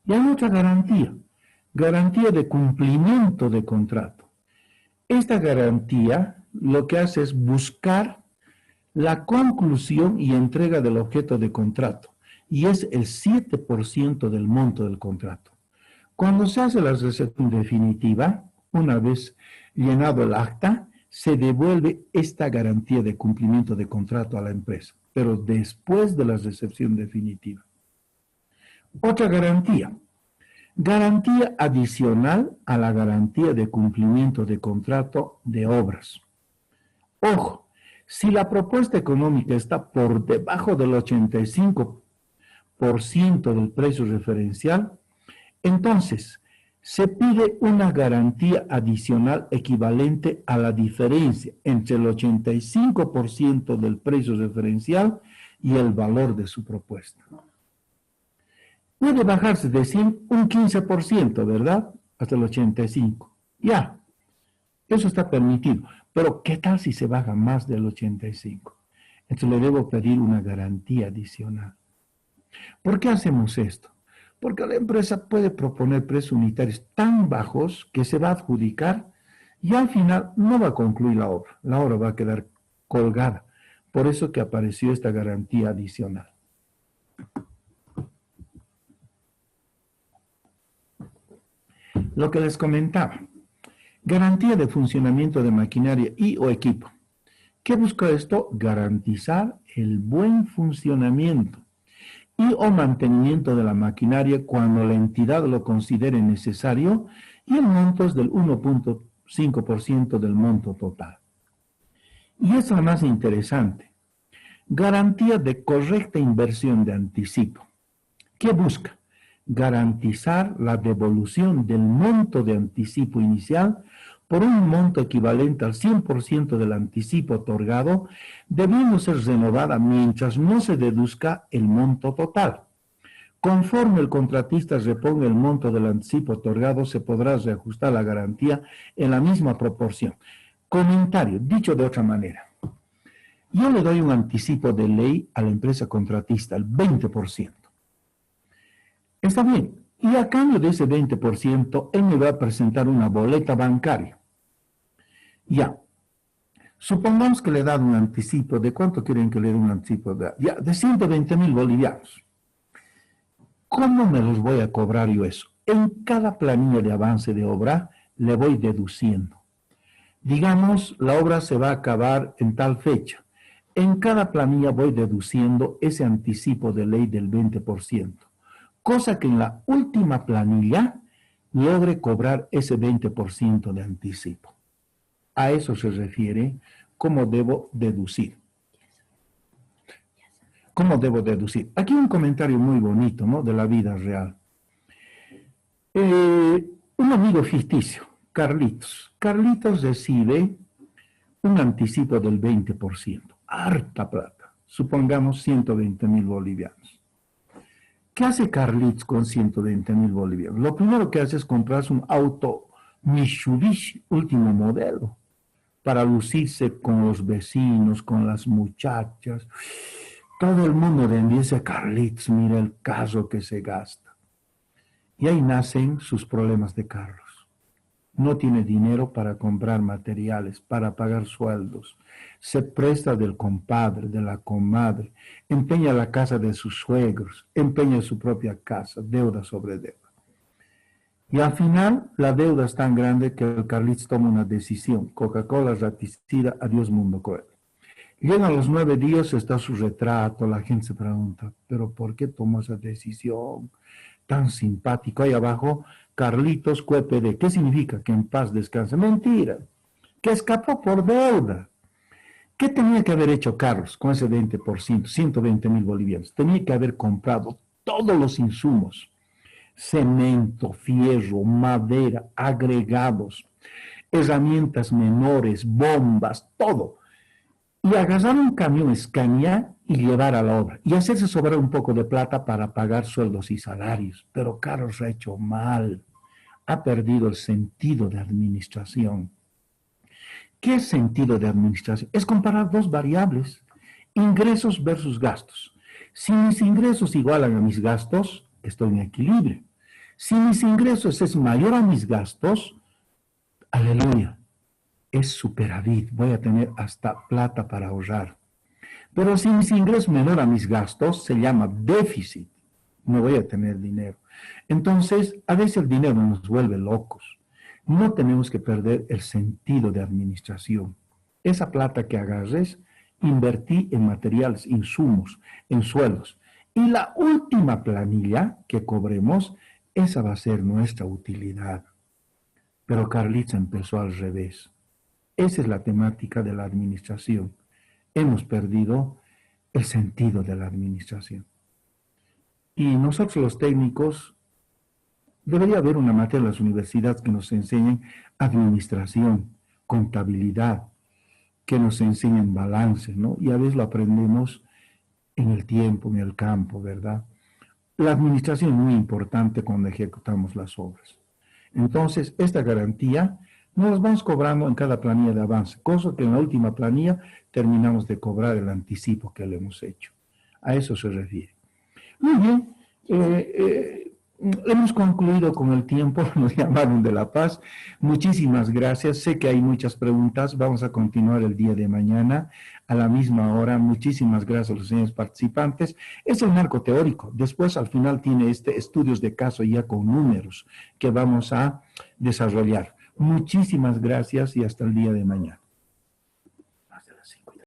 Y hay otra garantía de cumplimiento de contrato. Esta garantía lo que hace es buscar la conclusión y entrega del objeto de contrato, y es el 7% del monto del contrato. Cuando se hace la recepción definitiva, una vez llenado el acta, se devuelve esta garantía de cumplimiento de contrato a la empresa, pero después de la recepción definitiva. Otra garantía adicional a la garantía de cumplimiento de contrato de obras. Ojo, si la propuesta económica está por debajo del 85% del precio referencial, entonces se pide una garantía adicional equivalente a la diferencia entre el 85% del precio referencial y el valor de su propuesta. Puede bajarse de 100 un 15%, ¿verdad? Hasta el 85%. Ya, eso está permitido. Pero, ¿qué tal si se baja más del 85%? Entonces le debo pedir una garantía adicional. ¿Por qué hacemos esto? Porque la empresa puede proponer precios unitarios tan bajos que se va a adjudicar y al final no va a concluir la obra. La obra va a quedar colgada. Por eso que apareció esta garantía adicional. Lo que les comentaba, garantía de funcionamiento de maquinaria y o equipo. ¿Qué busca esto? Garantizar el buen funcionamiento y o mantenimiento de la maquinaria cuando la entidad lo considere necesario, y el monto es del 1.5% del monto total. Y es lo más interesante. Garantía de correcta inversión de anticipo. ¿Qué busca? Garantizar la devolución del monto de anticipo inicial por un monto equivalente al 100% del anticipo otorgado, debiendo ser renovada mientras no se deduzca el monto total. Conforme el contratista reponga el monto del anticipo otorgado, se podrá reajustar la garantía en la misma proporción. Comentario, dicho de otra manera. Yo le doy un anticipo de ley a la empresa contratista, el 20%. Está bien, y a cambio de ese 20%, él me va a presentar una boleta bancaria. Ya, supongamos que le dan un anticipo, ¿de cuánto quieren que le den un anticipo? De 120.000 bolivianos. ¿Cómo me los voy a cobrar yo eso? En cada planilla de avance de obra le voy deduciendo. Digamos, la obra se va a acabar en tal fecha. En cada planilla voy deduciendo ese anticipo de ley del 20%. Cosa que en la última planilla logre cobrar ese 20% de anticipo. A eso se refiere cómo debo deducir. ¿Cómo debo deducir? Aquí un comentario muy bonito, ¿no? De la vida real. Un amigo ficticio, Carlitos. Carlitos recibe un anticipo del 20%, harta plata, supongamos 120.000 bolivianos. ¿Qué hace Carlitos con 120.000 bolivianos? Lo primero que hace es comprarse un auto Mitsubishi último modelo para lucirse con los vecinos, con las muchachas. Todo el mundo le envidia a Carlitos, mira el caso que se gasta. Y ahí nacen sus problemas de Carlos. No tiene dinero para comprar materiales, para pagar sueldos. Se presta del compadre, de la comadre, empeña la casa de sus suegros, empeña su propia casa, deuda sobre deuda. Y al final la deuda es tan grande que el Carlitos toma una decisión. Coca-Cola raticida, adiós mundo cruel. Llegan los 9 días, está su retrato, la gente se pregunta, ¿pero por qué tomó esa decisión? Tan simpático. Ahí abajo, Carlitos QPD. ¿Qué significa? Que en paz descanse. Mentira. Que escapó por deuda. ¿Qué tenía que haber hecho Carlos con ese 20%, 120.000 bolivianos? Tenía que haber comprado todos los insumos. Cemento, fierro, madera, agregados, herramientas menores, bombas, todo. Y agarrar un camión Scania y llevar a la obra. Y hacerse sobrar un poco de plata para pagar sueldos y salarios. Pero Carlos ha hecho mal. Ha perdido el sentido de administración. ¿Qué es sentido de administración? Es comparar dos variables, ingresos versus gastos. Si mis ingresos igualan a mis gastos, estoy en equilibrio. Si mis ingresos es mayor a mis gastos, aleluya, es superávit, voy a tener hasta plata para ahorrar. Pero si mis ingresos menor a mis gastos, se llama déficit, no voy a tener dinero. Entonces, a veces el dinero nos vuelve locos. No tenemos que perder el sentido de administración. Esa plata que agarres, invertí en materiales, insumos, en sueldos. Y la última planilla que cobremos, esa va a ser nuestra utilidad. Pero Carlitos empezó al revés. Esa es la temática de la administración. Hemos perdido el sentido de la administración. Y nosotros los técnicos, debería haber una materia en las universidades que nos enseñen administración, contabilidad, que nos enseñen balance, ¿no? Y a veces lo aprendemos en el tiempo, en el campo, ¿verdad? La administración es muy importante cuando ejecutamos las obras. Entonces, esta garantía nos la vamos cobrando en cada planilla de avance, cosa que en la última planilla terminamos de cobrar el anticipo que le hemos hecho. A eso se refiere. Muy bien, hemos concluido con el tiempo, nos llamaron de La Paz. Muchísimas gracias. Sé que hay muchas preguntas. Vamos a continuar el día de mañana a la misma hora. Muchísimas gracias a los señores participantes. Es el marco teórico. Después, al final, tiene estudios de caso ya con números que vamos a desarrollar. Muchísimas gracias y hasta el día de mañana.